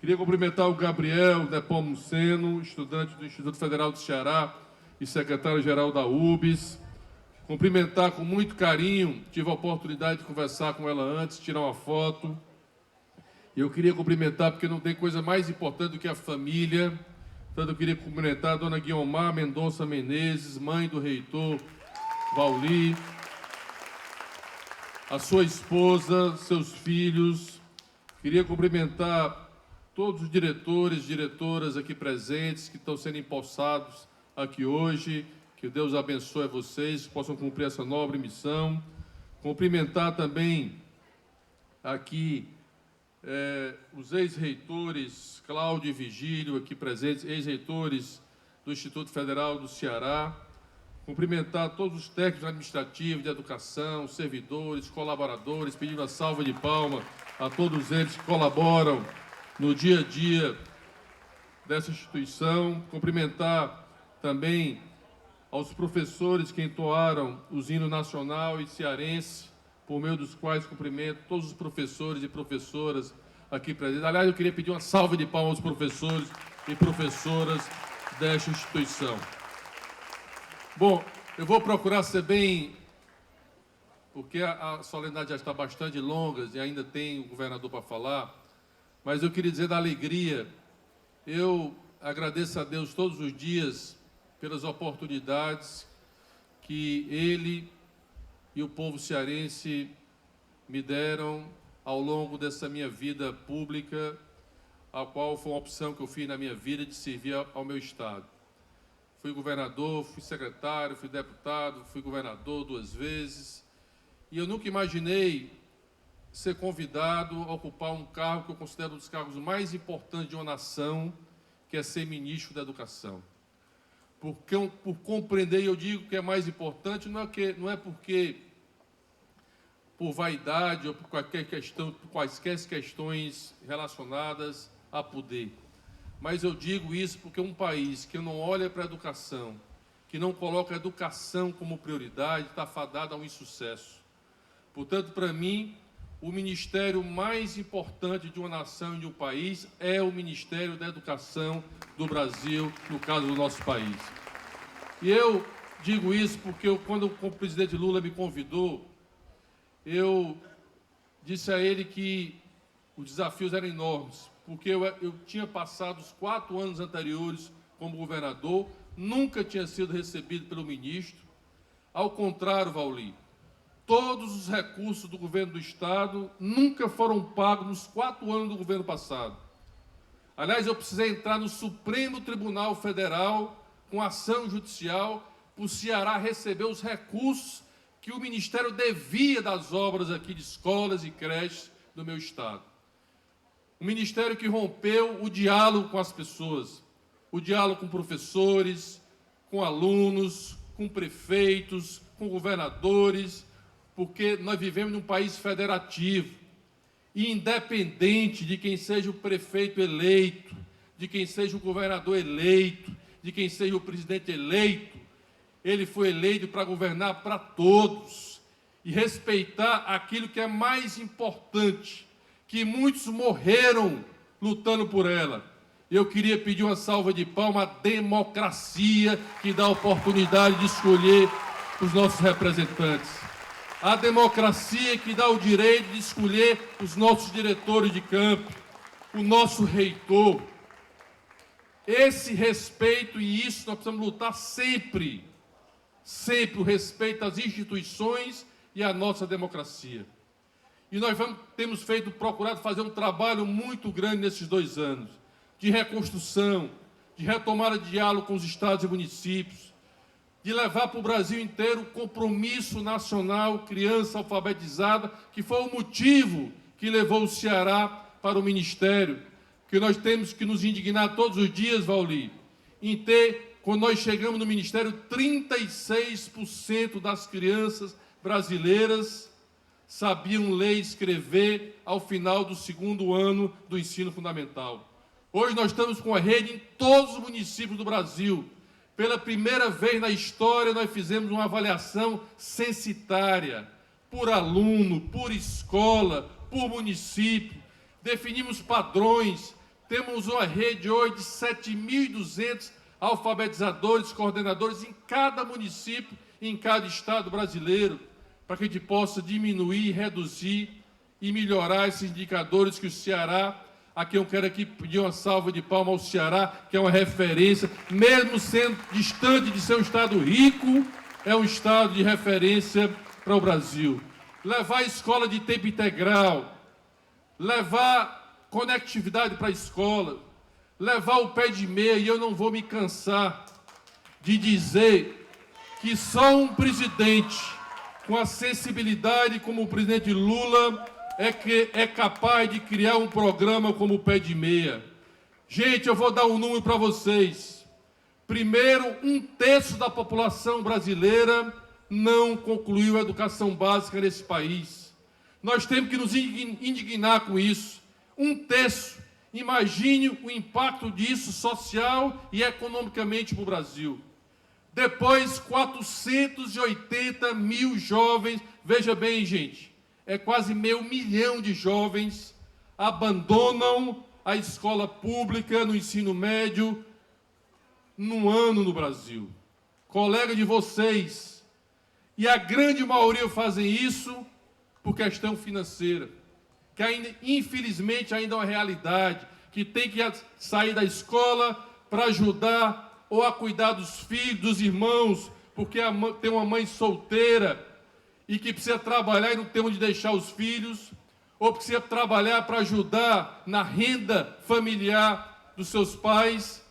Queria cumprimentar o Gabriel Nepomuceno, estudante do Instituto Federal do Ceará e secretário-geral da UBS. Cumprimentar com muito carinho, tive a oportunidade de conversar com ela antes, tirar uma foto. E eu queria cumprimentar, porque não tem coisa mais importante do que a família. Portanto, eu queria cumprimentar a dona Guiomar Mendonça Menezes, mãe do reitor Vauli, a sua esposa, seus filhos. Queria cumprimentar todos os diretores e diretoras aqui presentes, que estão sendo empossados aqui hoje. Que Deus abençoe vocês, que possam cumprir essa nobre missão. Cumprimentar também aqui os ex-reitores Cláudio e Vigílio, aqui presentes, ex-reitores do Instituto Federal do Ceará. Cumprimentar todos os técnicos administrativos de educação, servidores, colaboradores, pedindo uma salva de palmas a todos eles que colaboram no dia a dia dessa instituição. Cumprimentar também aos professores que entoaram os hinos nacional e cearense, por meio dos quais cumprimento todos os professores e professoras aqui presentes. Aliás, eu queria pedir uma salva de palmas aos professores e professoras desta instituição. Bom, eu vou procurar ser bem, porque a solenidade já está bastante longa e ainda tem o governador para falar, mas eu queria dizer da alegria. Eu agradeço a Deus todos os dias pelas oportunidades que ele e o povo cearense me deram ao longo dessa minha vida pública, a qual foi uma opção que eu fiz na minha vida de servir ao meu Estado. Fui governador, fui secretário, fui deputado, fui governador 2 vezes, e eu nunca imaginei ser convidado a ocupar um cargo que eu considero um dos cargos mais importantes de uma nação, que é ser ministro da Educação. Por compreender, eu digo que é mais importante, não é porque por vaidade ou por quaisquer questões relacionadas a poder. Mas eu digo isso porque um país que não olha para a educação, que não coloca a educação como prioridade, está fadado a um insucesso. Portanto, para mim, o ministério mais importante de uma nação e de um país é o Ministério da Educação do Brasil, no caso do nosso país. E eu digo isso porque quando o presidente Lula me convidou, eu disse a ele que os desafios eram enormes, porque eu tinha passado os 4 anos anteriores como governador, nunca tinha sido recebido pelo ministro. Ao contrário, Vauli, todos os recursos do governo do Estado nunca foram pagos nos 4 anos do governo passado. Aliás, eu precisei entrar no Supremo Tribunal Federal com ação judicial para o Ceará receber os recursos que o Ministério devia das obras aqui de escolas e creches do meu Estado. Um ministério que rompeu o diálogo com as pessoas, o diálogo com professores, com alunos, com prefeitos, com governadores, porque nós vivemos num país federativo. E independente de quem seja o prefeito eleito, de quem seja o governador eleito, de quem seja o presidente eleito, ele foi eleito para governar para todos e respeitar aquilo que é mais importante, que muitos morreram lutando por ela. Eu queria pedir uma salva de palmas à democracia que dá a oportunidade de escolher os nossos representantes. A democracia que dá o direito de escolher os nossos diretores de campo, o nosso reitor. Esse respeito, e isso nós precisamos lutar sempre, sempre o respeito às instituições e à nossa democracia. E nós temos procurado fazer um trabalho muito grande nesses 2 anos, de reconstrução, de retomada de diálogo com os estados e municípios, de levar para o Brasil inteiro o compromisso nacional, criança alfabetizada, que foi o motivo que levou o Ceará para o Ministério, que nós temos que nos indignar todos os dias, Vauli, em ter, quando nós chegamos no Ministério, 36% das crianças brasileiras sabiam ler e escrever ao final do 2º ano do ensino fundamental. Hoje nós estamos com a rede em todos os municípios do Brasil. Pela primeira vez na história, nós fizemos uma avaliação censitária, por aluno, por escola, por município. Definimos padrões. Temos uma rede hoje de 7.200 alfabetizadores, coordenadores em cada município, em cada estado brasileiro, para que a gente possa diminuir, reduzir e melhorar esses indicadores que o Ceará, a quem eu quero aqui pedir uma salva de palmas ao Ceará, que é uma referência, mesmo sendo distante de ser um estado rico, é um estado de referência para o Brasil. Levar a escola de tempo integral, levar conectividade para a escola, levar o pé de meia, e eu não vou me cansar de dizer que só um presidente com a sensibilidade como o presidente Lula é capaz de criar um programa como o Pé de Meia. Gente, eu vou dar um número para vocês. Primeiro, 1/3 da população brasileira não concluiu a educação básica nesse país. Nós temos que nos indignar com isso. 1/3. Imagine o impacto disso social e economicamente para o Brasil. Depois, 480 mil jovens, veja bem, gente, é quase 500.000 de jovens abandonam a escola pública no ensino médio num ano no Brasil. Colega de vocês, e a grande maioria fazem isso por questão financeira, que ainda, infelizmente, ainda é uma realidade, que tem que sair da escola para ajudar ou a cuidar dos filhos, dos irmãos, porque tem uma mãe solteira e que precisa trabalhar e não tem onde deixar os filhos, ou precisa trabalhar para ajudar na renda familiar dos seus pais.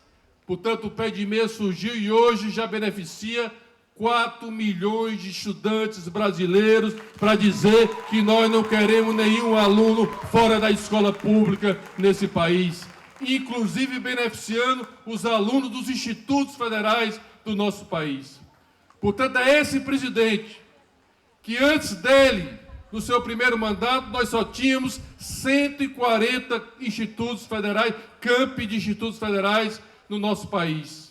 Portanto, o Pé de Meia surgiu e hoje já beneficia 4 milhões de estudantes brasileiros, para dizer que nós não queremos nenhum aluno fora da escola pública nesse país, inclusive beneficiando os alunos dos institutos federais do nosso país. Portanto, é esse presidente que antes dele, no seu primeiro mandato, nós só tínhamos 140 institutos federais, campi de institutos federais no nosso país.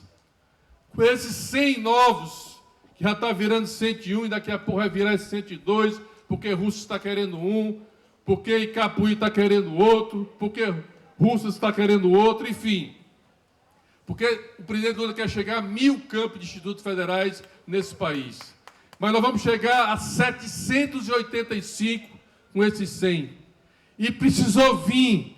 Com esses 100 novos, que já está virando 101 e daqui a pouco vai virar 102, porque Russo está querendo um, porque Icapuí está querendo outro, porque Russo está querendo outro, enfim. Porque o presidente Lula quer chegar a 1.000 campos de institutos federais nesse país. Mas nós vamos chegar a 785 com esses 100. E precisou vir,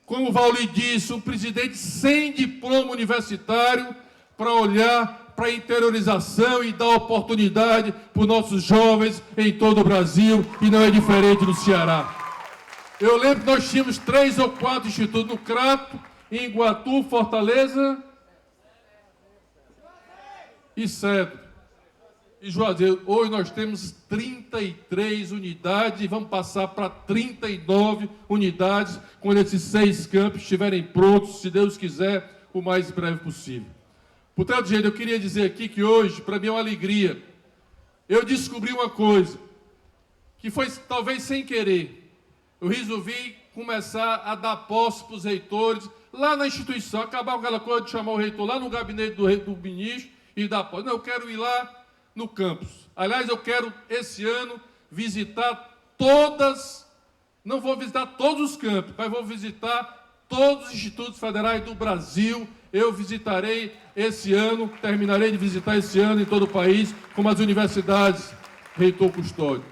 como o Vauli disse, um presidente sem diploma universitário para olhar para a interiorização e dar oportunidade para os nossos jovens em todo o Brasil, e não é diferente no Ceará. Eu lembro que nós tínhamos 3 ou 4 institutos no Crato, em Iguatu, Fortaleza e Cedro. E Juazeiro, hoje nós temos 33 unidades e vamos passar para 39 unidades quando esses 6 campos estiverem prontos, se Deus quiser, o mais breve possível. Portanto, gente, eu queria dizer aqui que hoje, para mim, é uma alegria. Eu descobri uma coisa, que foi talvez sem querer. Eu resolvi começar a dar posse para os reitores lá na instituição, acabar com aquela coisa de chamar o reitor lá no gabinete do ministro e dar posse. Não, eu quero ir lá no campus. Aliás, eu quero, esse ano, visitar não vou visitar todos os campos, mas vou visitar todos os institutos federais do Brasil. Eu visitarei esse ano, terminarei de visitar esse ano em todo o país, como as universidades, reitor custódio.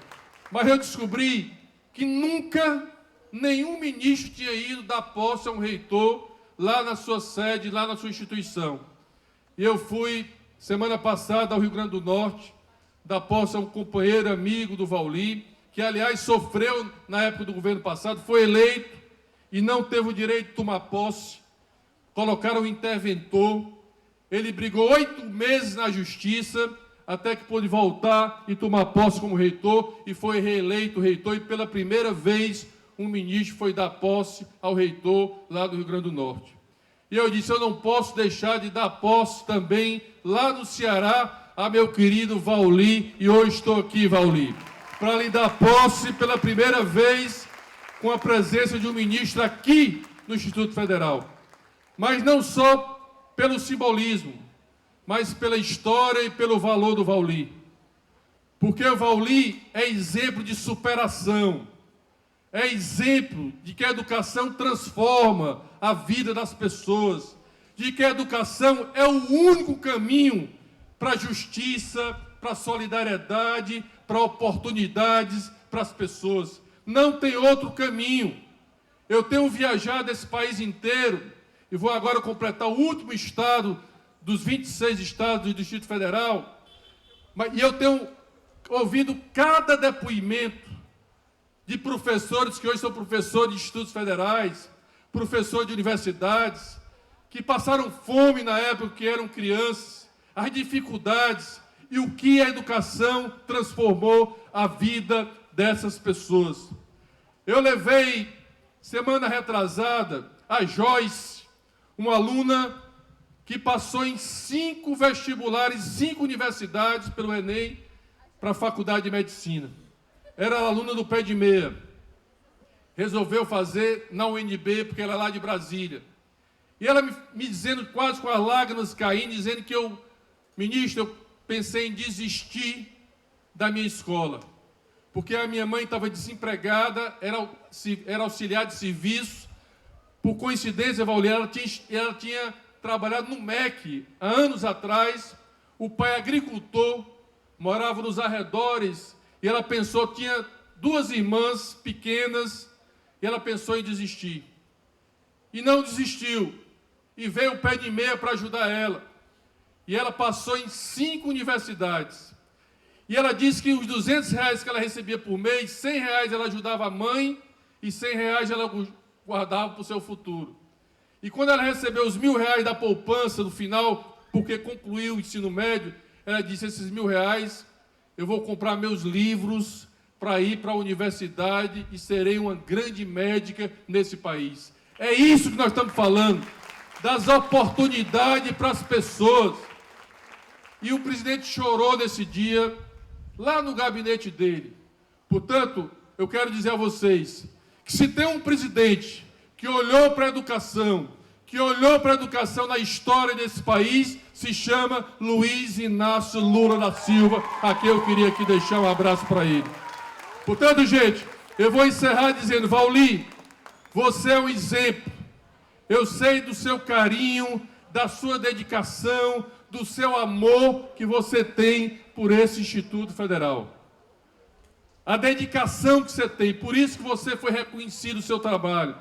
Mas eu descobri que nunca nenhum ministro tinha ido dar posse a um reitor lá na sua sede, lá na sua instituição. E eu fui, semana passada, ao Rio Grande do Norte, dar posse a um companheiro, amigo do Vauli, que, aliás, sofreu na época do governo passado, foi eleito e não teve o direito de tomar posse. Colocaram um interventor, ele brigou 8 meses na justiça, até que pôde voltar e tomar posse como reitor, e foi reeleito reitor, e pela primeira vez um ministro foi dar posse ao reitor lá do Rio Grande do Norte. E eu disse, eu não posso deixar de dar posse também lá no Ceará a meu querido Vauli, e hoje estou aqui, Vauli, para lhe dar posse pela primeira vez com a presença de um ministro aqui no Instituto Federal. Mas não só pelo simbolismo, mas pela história e pelo valor do Vauli. Porque o Vauli é exemplo de superação, é exemplo de que a educação transforma a vida das pessoas, de que a educação é o único caminho para a justiça, para a solidariedade, para oportunidades para as pessoas. Não tem outro caminho. Eu tenho viajado esse país inteiro e vou agora completar o último estado dos 26 estados do Distrito Federal, e eu tenho ouvido cada depoimento de professores que hoje são professores de institutos federais, professores de universidades, que passaram fome na época que eram crianças, as dificuldades e o que a educação transformou a vida dessas pessoas. Eu levei, semana retrasada, a Joyce, uma aluna que passou em 5 vestibulares, 5 universidades pelo Enem, para a Faculdade de Medicina. Era aluna do pé de meia. Resolveu fazer na UNB, porque ela é lá de Brasília. E ela me dizendo, quase com as lágrimas caindo, dizendo que ministro, eu pensei em desistir da minha escola. Porque a minha mãe estava desempregada, era auxiliar de serviço. Por coincidência, Vauli, ela tinha trabalhado no MEC há anos atrás. O pai agricultor, morava nos arredores, e ela pensou, tinha 2 irmãs pequenas, e ela pensou em desistir. E não desistiu. E veio o pé de meia para ajudar ela. E ela passou em 5 universidades. E ela disse que os R$200 que ela recebia por mês, R$100 ela ajudava a mãe, e R$100 ela guardava para o seu futuro. E quando ela recebeu os R$1.000 da poupança no final, porque concluiu o ensino médio, ela disse, esses R$1.000 eu vou comprar meus livros para ir para a universidade e serei uma grande médica nesse país. É isso que nós estamos falando, das oportunidades para as pessoas. E o presidente chorou nesse dia, lá no gabinete dele. Portanto, eu quero dizer a vocês que se tem um presidente que olhou para a educação, na história desse país, se chama Luiz Inácio Lula da Silva, a quem eu queria aqui deixar um abraço para ele. Portanto, gente, eu vou encerrar dizendo, Vauli, você é um exemplo. Eu sei do seu carinho, da sua dedicação, do seu amor que você tem por esse Instituto Federal. A dedicação que você tem, por isso que você foi reconhecido o seu trabalho.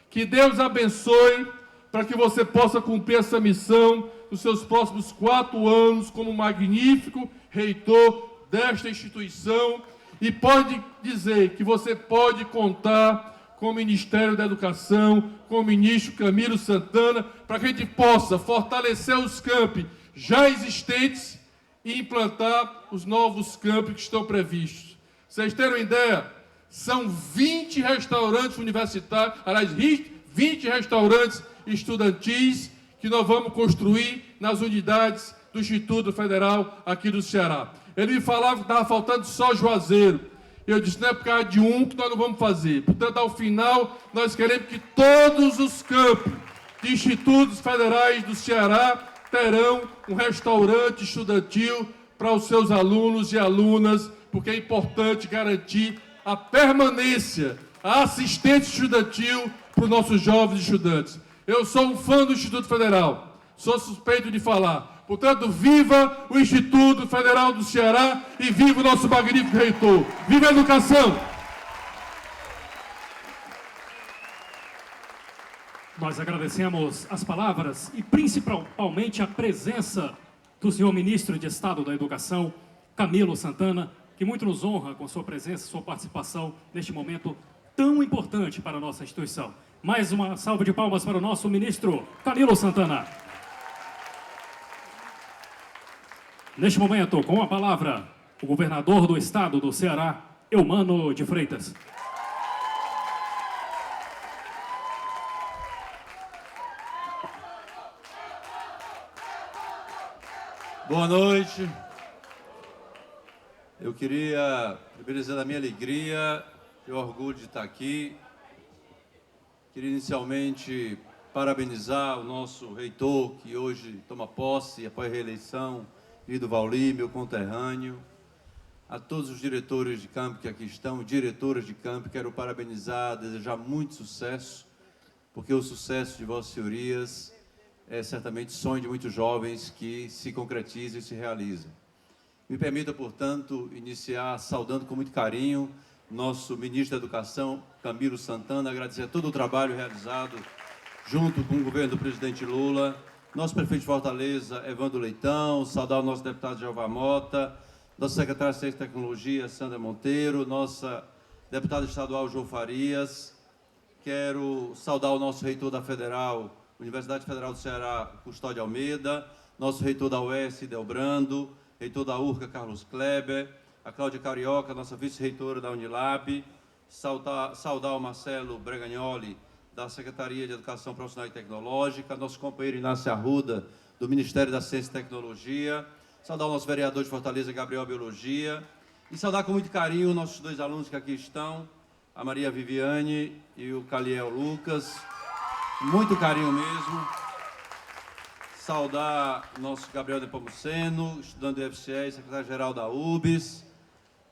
Que Deus abençoe para que você possa cumprir essa missão nos seus próximos 4 anos como magnífico reitor desta instituição, e pode dizer que você pode contar com o Ministério da Educação, com o ministro Camilo Santana, para que a gente possa fortalecer os campi já existentes e implantar os novos campi que estão previstos. Vocês terem uma ideia, são 20 restaurantes universitários, aliás, 20 restaurantes estudantis que nós vamos construir nas unidades do Instituto Federal aqui do Ceará. Ele me falava que estava faltando só Juazeiro. Eu disse, não é por causa de um que nós não vamos fazer. Portanto, ao final, nós queremos que todos os campos de institutos federais do Ceará terão um restaurante estudantil para os seus alunos e alunas, porque é importante garantir a permanência, a assistência estudantil para os nossos jovens estudantes. Eu sou um fã do Instituto Federal, sou suspeito de falar. Portanto, viva o Instituto Federal do Ceará e viva o nosso magnífico reitor. Viva a educação! Nós agradecemos as palavras e principalmente a presença do senhor Ministro de Estado da Educação, Camilo Santana, que muito nos honra com sua presença, sua participação neste momento tão importante para a nossa instituição. Mais uma salva de palmas para o nosso ministro Camilo Santana. Neste momento, com a palavra, o governador do estado do Ceará, Eumano de Freitas. Boa noite. Eu queria, primeiro, dizer da minha alegria e orgulho de estar aqui. Queria inicialmente parabenizar o nosso reitor, que hoje toma posse após a reeleição, querido Vauli, meu conterrâneo. A todos os diretores de campo que aqui estão, diretoras de campo, quero parabenizar, desejar muito sucesso, porque o sucesso de vossas senhorias é certamente sonho de muitos jovens que se concretizam e se realizam. Me permita, portanto, iniciar saudando com muito carinho nosso ministro da Educação, Camilo Santana, agradecer todo o trabalho realizado junto com o governo do presidente Lula, nosso prefeito de Fortaleza, Evandro Leitão, saudar o nosso deputado Jeová Mota, nossa secretária de Ciência e Tecnologia, Sandra Monteiro, nossa deputada estadual, João Farias. Quero saudar o nosso reitor da Federal, Universidade Federal do Ceará, Custódio Almeida, nosso reitor da UES, Delbrando, reitor da URCA, Carlos Kleber, a Cláudia Carioca, nossa vice-reitora da Unilab, saudar o Marcelo Bregagnoli, da Secretaria de Educação Profissional e Tecnológica, nosso companheiro Inácio Arruda, do Ministério da Ciência e Tecnologia, saudar o nosso vereador de Fortaleza, Gabriel Biologia, e saudar com muito carinho nossos dois alunos que aqui estão, a Maria Viviane e o Caliel Lucas, muito carinho mesmo. Saudar o nosso Gabriel Nepomuceno, estudante do IFCE e secretário-geral da UBS.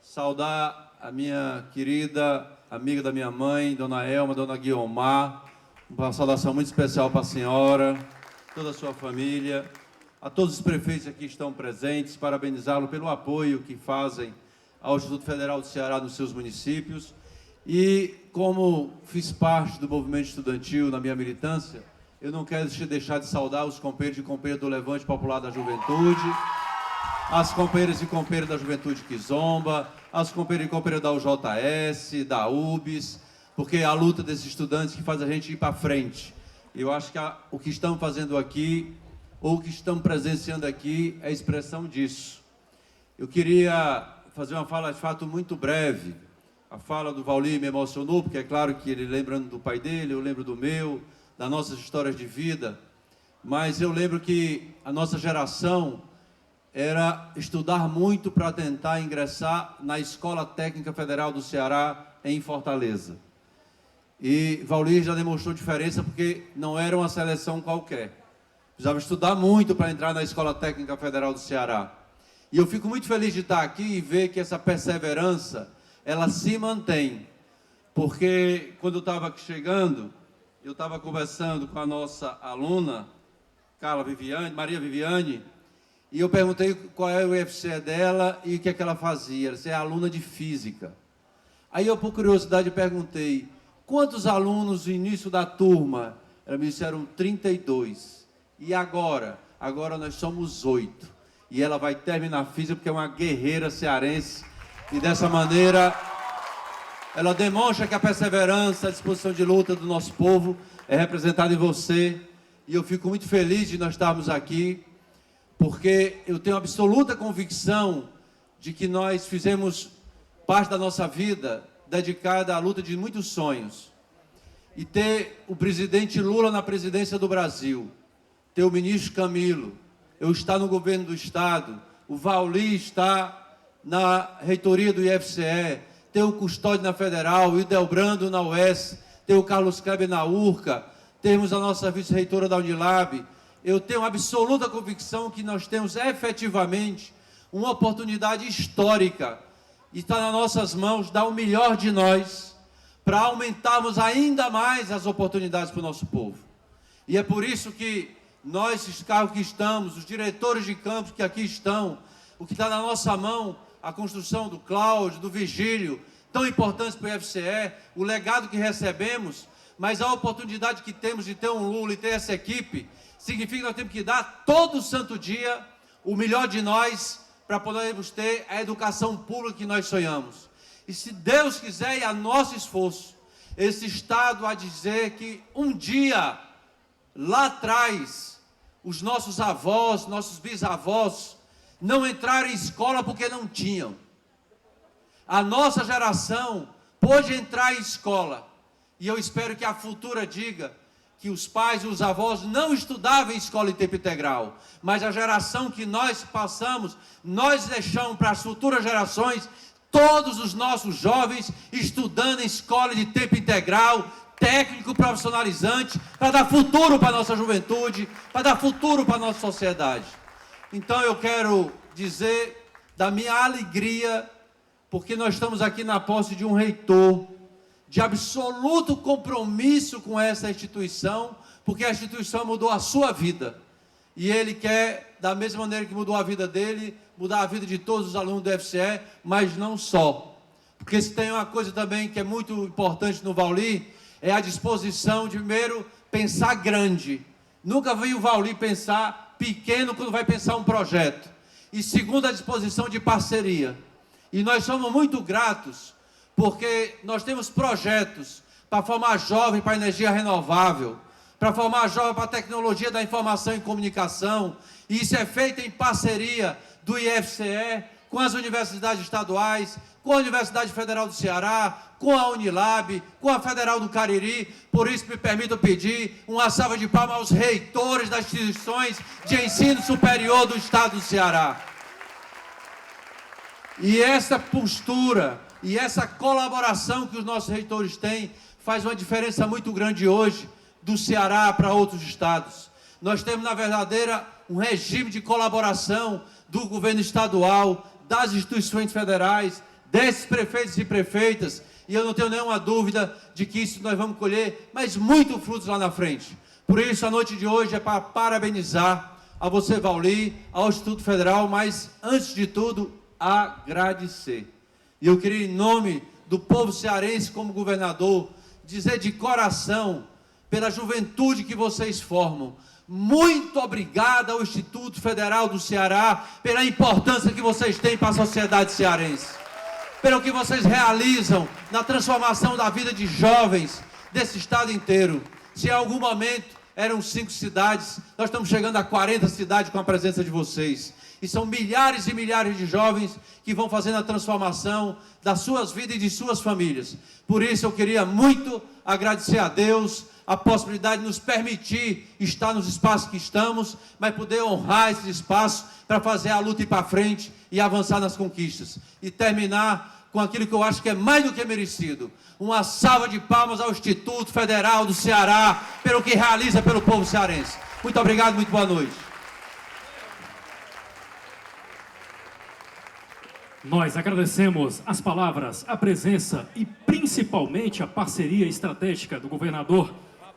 Saudar a minha querida amiga da minha mãe, Dona Elma, Dona Guiomar. Uma saudação muito especial para a senhora, toda a sua família. A todos os prefeitos que aqui estão presentes, parabenizá-lo pelo apoio que fazem ao Instituto Federal do Ceará nos seus municípios. E, como fiz parte do movimento estudantil na minha militância, eu não quero deixar de saudar os companheiros e companheiras do Levante Popular da Juventude, as companheiras e companheiros da Juventude Quizomba, as companheiras e companheiros da UJS, da UBS, porque é a luta desses estudantes que faz a gente ir para frente. Eu acho que o que estão fazendo aqui, ou o que estão presenciando aqui, é a expressão disso. Eu queria fazer uma fala, de fato, muito breve. A fala do Vauli me emocionou, porque é claro que ele lembrando do pai dele, eu lembro do meu, das nossas histórias de vida, mas eu lembro que a nossa geração era estudar muito para tentar ingressar na Escola Técnica Federal do Ceará, em Fortaleza. E Vauli já demonstrou diferença, porque não era uma seleção qualquer. Precisava estudar muito para entrar na Escola Técnica Federal do Ceará. E eu fico muito feliz de estar aqui e ver que essa perseverança, ela se mantém. Porque quando eu estava aqui chegando, eu estava conversando com a nossa aluna, Maria Viviane, e eu perguntei qual era o IFCE dela e o que é que ela fazia. Ela disse, é aluna de Física. Aí eu, por curiosidade, perguntei, quantos alunos no início da turma? Ela me disseram 32. E agora? Agora nós somos 8. E ela vai terminar Física porque é uma guerreira cearense. E dessa maneira, ela demonstra que a perseverança, a disposição de luta do nosso povo é representada em você. E eu fico muito feliz de nós estarmos aqui, porque eu tenho absoluta convicção de que nós fizemos parte da nossa vida dedicada à luta de muitos sonhos. E ter o presidente Lula na presidência do Brasil, ter o ministro Camilo, eu estar no governo do Estado, o Vauli está na reitoria do IFCE, tem o Custódio na Federal, o Delbrando na UES, tem o Carlos Kleber na URCA, temos a nossa vice-reitora da Unilab. Eu tenho absoluta convicção que nós temos efetivamente uma oportunidade histórica e está nas nossas mãos dar o melhor de nós para aumentarmos ainda mais as oportunidades para o nosso povo. E é por isso que nós, esses cargos que estamos, os diretores de campos que aqui estão, o que está na nossa mão, a construção do Cláudio, do Vigílio, tão importantes para o IFCE, o legado que recebemos, mas a oportunidade que temos de ter um Lula e ter essa equipe, significa que nós temos que dar todo santo dia o melhor de nós para podermos ter a educação pública que nós sonhamos. E se Deus quiser, e a nosso esforço, esse Estado há de dizer que um dia, lá atrás, os nossos avós, nossos bisavós, não entraram em escola porque não tinham. A nossa geração pôde entrar em escola. E eu espero que a futura diga que os pais e os avós não estudavam em escola em tempo integral. Mas a geração que nós passamos, nós deixamos para as futuras gerações todos os nossos jovens estudando em escola de tempo integral, técnico profissionalizante, para dar futuro para a nossa juventude, para dar futuro para a nossa sociedade. Então eu quero dizer da minha alegria, porque nós estamos aqui na posse de um reitor de absoluto compromisso com essa instituição, porque a instituição mudou a sua vida. E ele quer, da mesma maneira que mudou a vida dele, mudar a vida de todos os alunos do FCE, mas não só. Porque se tem uma coisa também que é muito importante no Vauli, é a disposição de, primeiro, pensar grande. Nunca vi o Vauli pensar pequeno quando vai pensar um projeto. E segundo, a disposição de parceria. E nós somos muito gratos, porque nós temos projetos para formar jovem para energia renovável, para formar jovem para a tecnologia da informação e comunicação, e isso é feito em parceria do IFCE, com as universidades estaduais, com a Universidade Federal do Ceará, com a Unilab, com a Federal do Cariri. Por isso me permitam pedir uma salva de palmas aos reitores das instituições de ensino superior do estado do Ceará. E essa postura e essa colaboração que os nossos reitores têm faz uma diferença muito grande hoje do Ceará para outros estados. Nós temos, na verdadeira, um regime de colaboração do governo estadual, das instituições federais, desses prefeitos e prefeitas, e eu não tenho nenhuma dúvida de que isso nós vamos colher, mas muito frutos lá na frente. Por isso, a noite de hoje é para parabenizar a você, Vauli, ao Instituto Federal, mas, antes de tudo, agradecer. E eu queria, em nome do povo cearense como governador, dizer de coração, pela juventude que vocês formam, muito obrigado ao Instituto Federal do Ceará pela importância que vocês têm para a sociedade cearense, pelo que vocês realizam na transformação da vida de jovens desse estado inteiro. Se em algum momento eram 5 cidades, nós estamos chegando a 40 cidades com a presença de vocês. E são milhares e milhares de jovens que vão fazendo a transformação das suas vidas e de suas famílias. Por isso eu queria muito agradecer a Deus a possibilidade de nos permitir estar nos espaços que estamos, mas poder honrar esses espaços para fazer a luta ir para frente e avançar nas conquistas. E terminar com aquilo que eu acho que é mais do que merecido. Uma salva de palmas ao Instituto Federal do Ceará pelo que realiza pelo povo cearense. Muito obrigado, muito boa noite. Nós agradecemos as palavras, a presença e principalmente a parceria estratégica do governador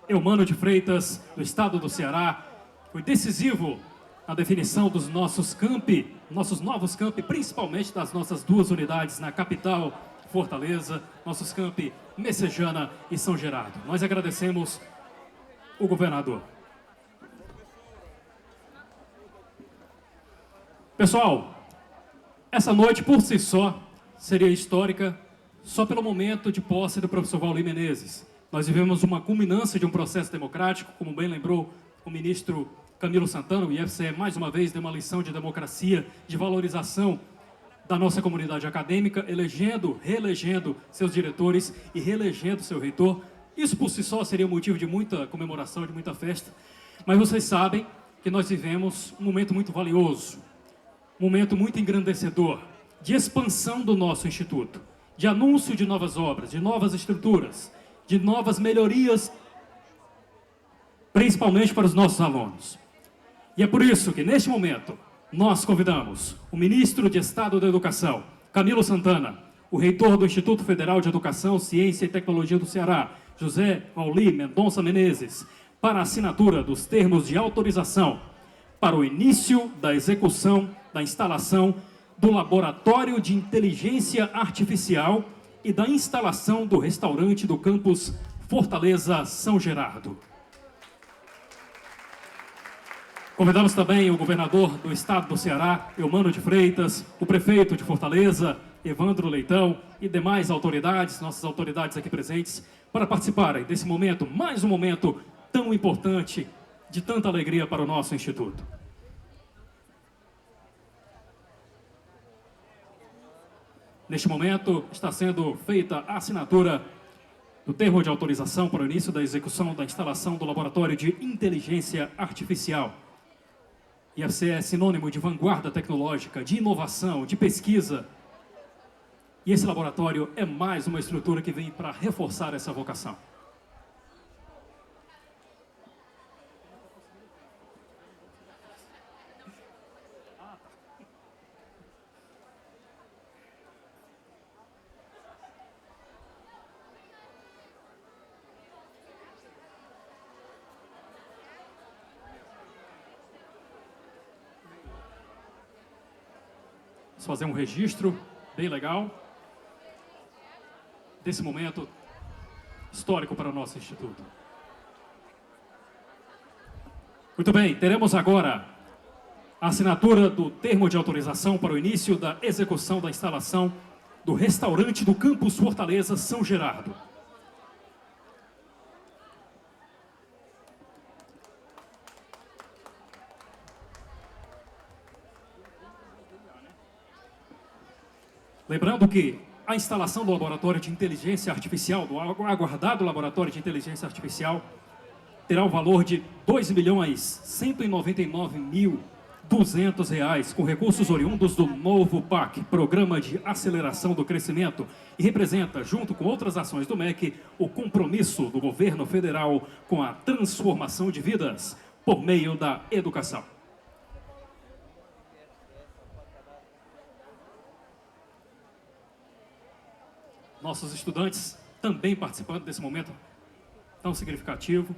Eumano de Freitas, do estado do Ceará. Foi decisivo na definição dos nossos campi, nossos novos campi, principalmente das nossas 2 unidades na capital, Fortaleza, nossos campi Messejana e São Gerardo. Nós agradecemos o governador. Pessoal, essa noite por si só seria histórica só pelo momento de posse do professor Vauli Menezes. Nós vivemos uma culminância de um processo democrático, como bem lembrou o ministro Camilo Santana. O IFCE, mais uma vez, deu uma lição de democracia, de valorização da nossa comunidade acadêmica, elegendo, reelegendo seus diretores e reelegendo seu reitor. Isso por si só seria motivo de muita comemoração, de muita festa. Mas vocês sabem que nós vivemos um momento muito valioso, um momento muito engrandecedor, de expansão do nosso instituto, de anúncio de novas obras, de novas estruturas, de novas melhorias, principalmente para os nossos alunos. E é por isso que, neste momento, nós convidamos o Ministro de Estado da Educação, Camilo Santana, o Reitor do Instituto Federal de Educação, Ciência e Tecnologia do Ceará, José Mauli Mendonça Menezes, para a assinatura dos termos de autorização para o início da execução da instalação do Laboratório de Inteligência Artificial e da instalação do restaurante do campus Fortaleza São Gerardo. Convidamos também o governador do estado do Ceará, Eumano de Freitas, o prefeito de Fortaleza, Evandro Leitão, e demais autoridades, nossas autoridades aqui presentes, para participarem desse momento, mais um momento tão importante, de tanta alegria para o nosso Instituto. Neste momento, está sendo feita a assinatura do termo de autorização para o início da execução da instalação do Laboratório de Inteligência Artificial. IFCE é sinônimo de vanguarda tecnológica, de inovação, de pesquisa. E esse laboratório é mais uma estrutura que vem para reforçar essa vocação. Vamos fazer um registro bem legal desse momento histórico para o nosso Instituto. Muito bem, teremos agora a assinatura do termo de autorização para o início da execução da instalação do restaurante do campus Fortaleza São Gerardo. Lembrando que a instalação do Laboratório de Inteligência Artificial, do aguardado Laboratório de Inteligência Artificial, terá o valor de R$ 2.199.200, com recursos oriundos do novo PAC, Programa de Aceleração do Crescimento, e representa, junto com outras ações do MEC, o compromisso do governo federal com a transformação de vidas por meio da educação. Nossos estudantes também participando desse momento tão significativo.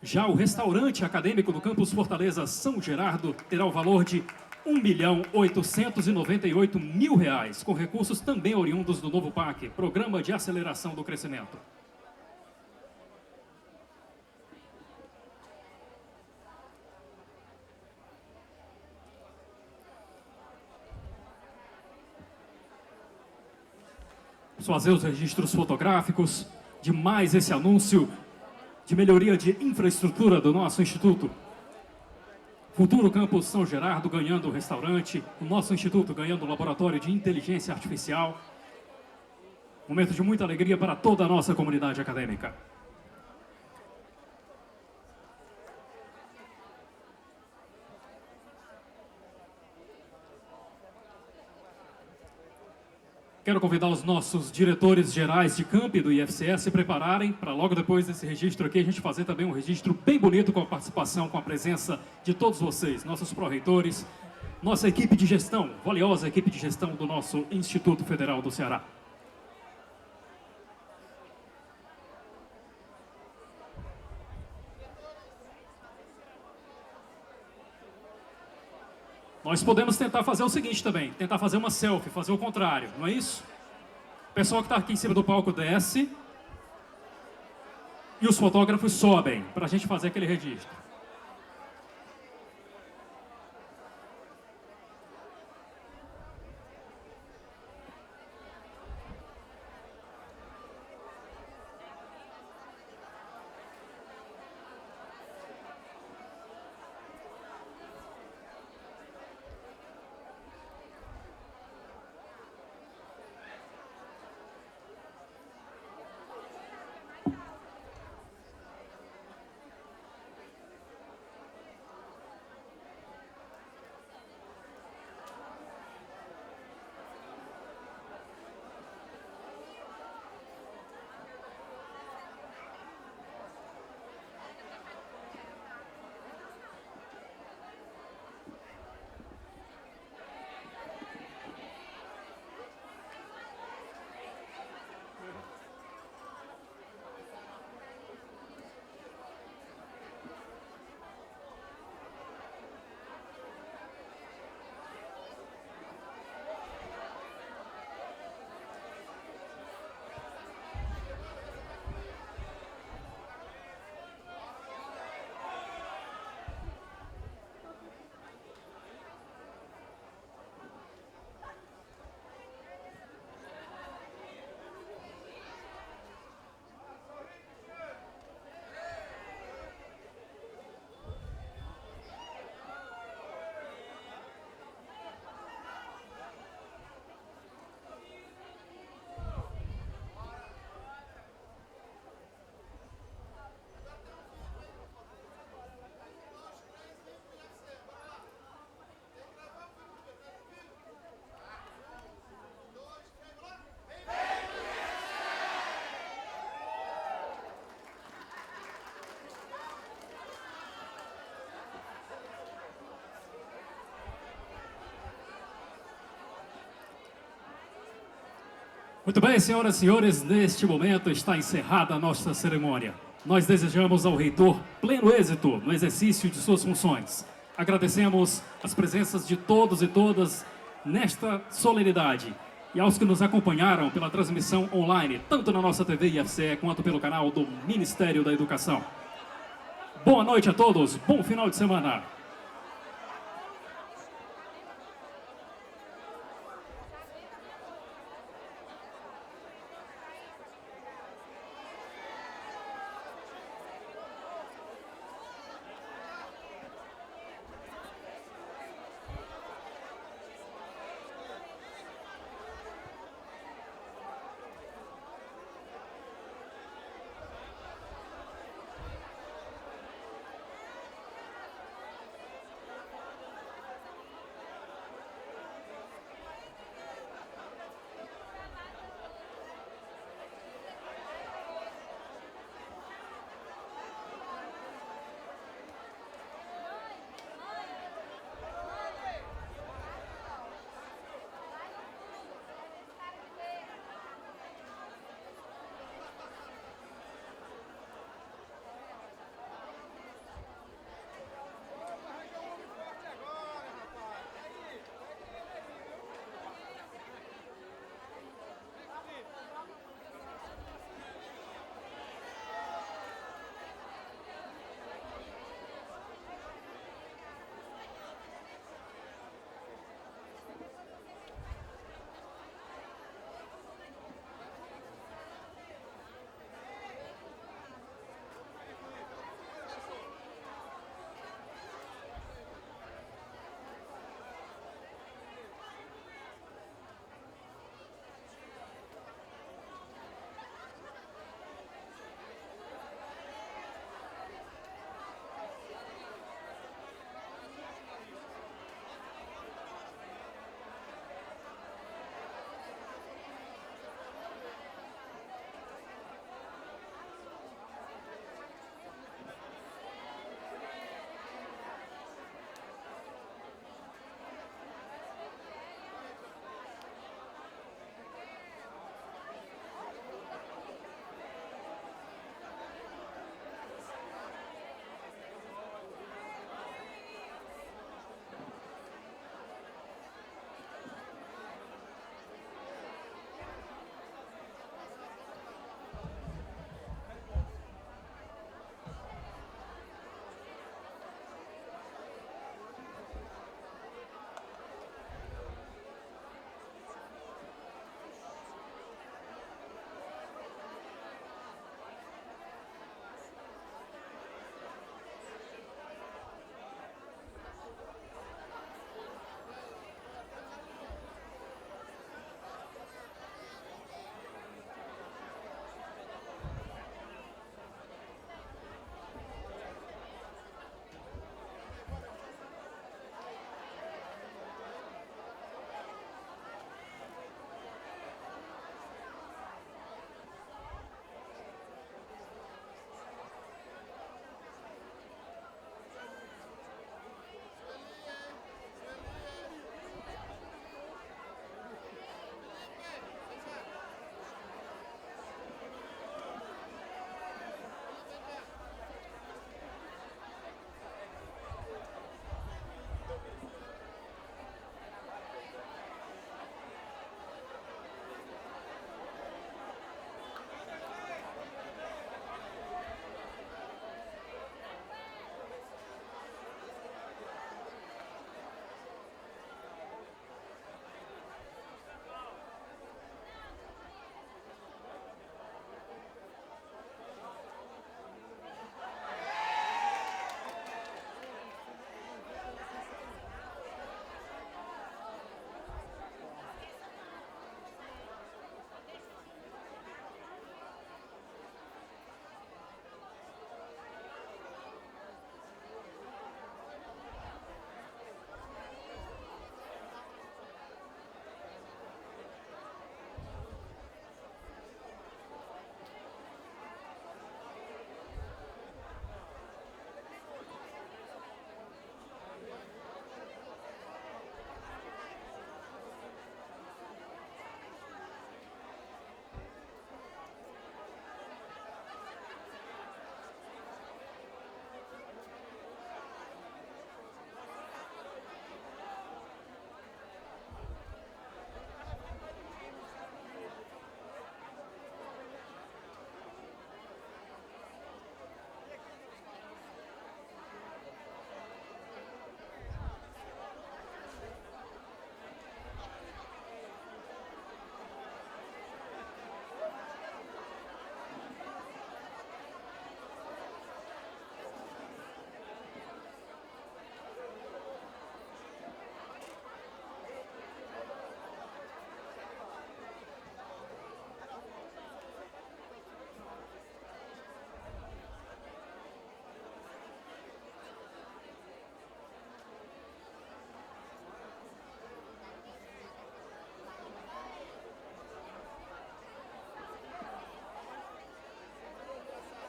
Já o restaurante acadêmico do campus Fortaleza São Gerardo terá o valor de R$ 1.898.000, com recursos também oriundos do novo PAC, Programa de Aceleração do Crescimento. Vamos fazer os registros fotográficos de mais esse anúncio de melhoria de infraestrutura do nosso Instituto. Futuro Campus São Gerardo ganhando o restaurante, o nosso Instituto ganhando o Laboratório de Inteligência Artificial. Momento de muita alegria para toda a nossa comunidade acadêmica. Quero convidar os nossos diretores gerais de campi do IFCE a se prepararem para logo depois desse registro aqui a gente fazer também um registro bem bonito com a participação, com a presença de todos vocês, nossos pró-reitores, nossa equipe de gestão, valiosa equipe de gestão do nosso Instituto Federal do Ceará. Nós podemos tentar fazer o seguinte também, tentar fazer uma selfie, fazer o contrário, não é isso? O pessoal que está aqui em cima do palco desce e os fotógrafos sobem para a gente fazer aquele registro. Muito bem, senhoras e senhores, neste momento está encerrada a nossa cerimônia. Nós desejamos ao reitor pleno êxito no exercício de suas funções. Agradecemos as presenças de todos e todas nesta solenidade e aos que nos acompanharam pela transmissão online, tanto na nossa TV IFCE quanto pelo canal do Ministério da Educação. Boa noite a todos, bom final de semana.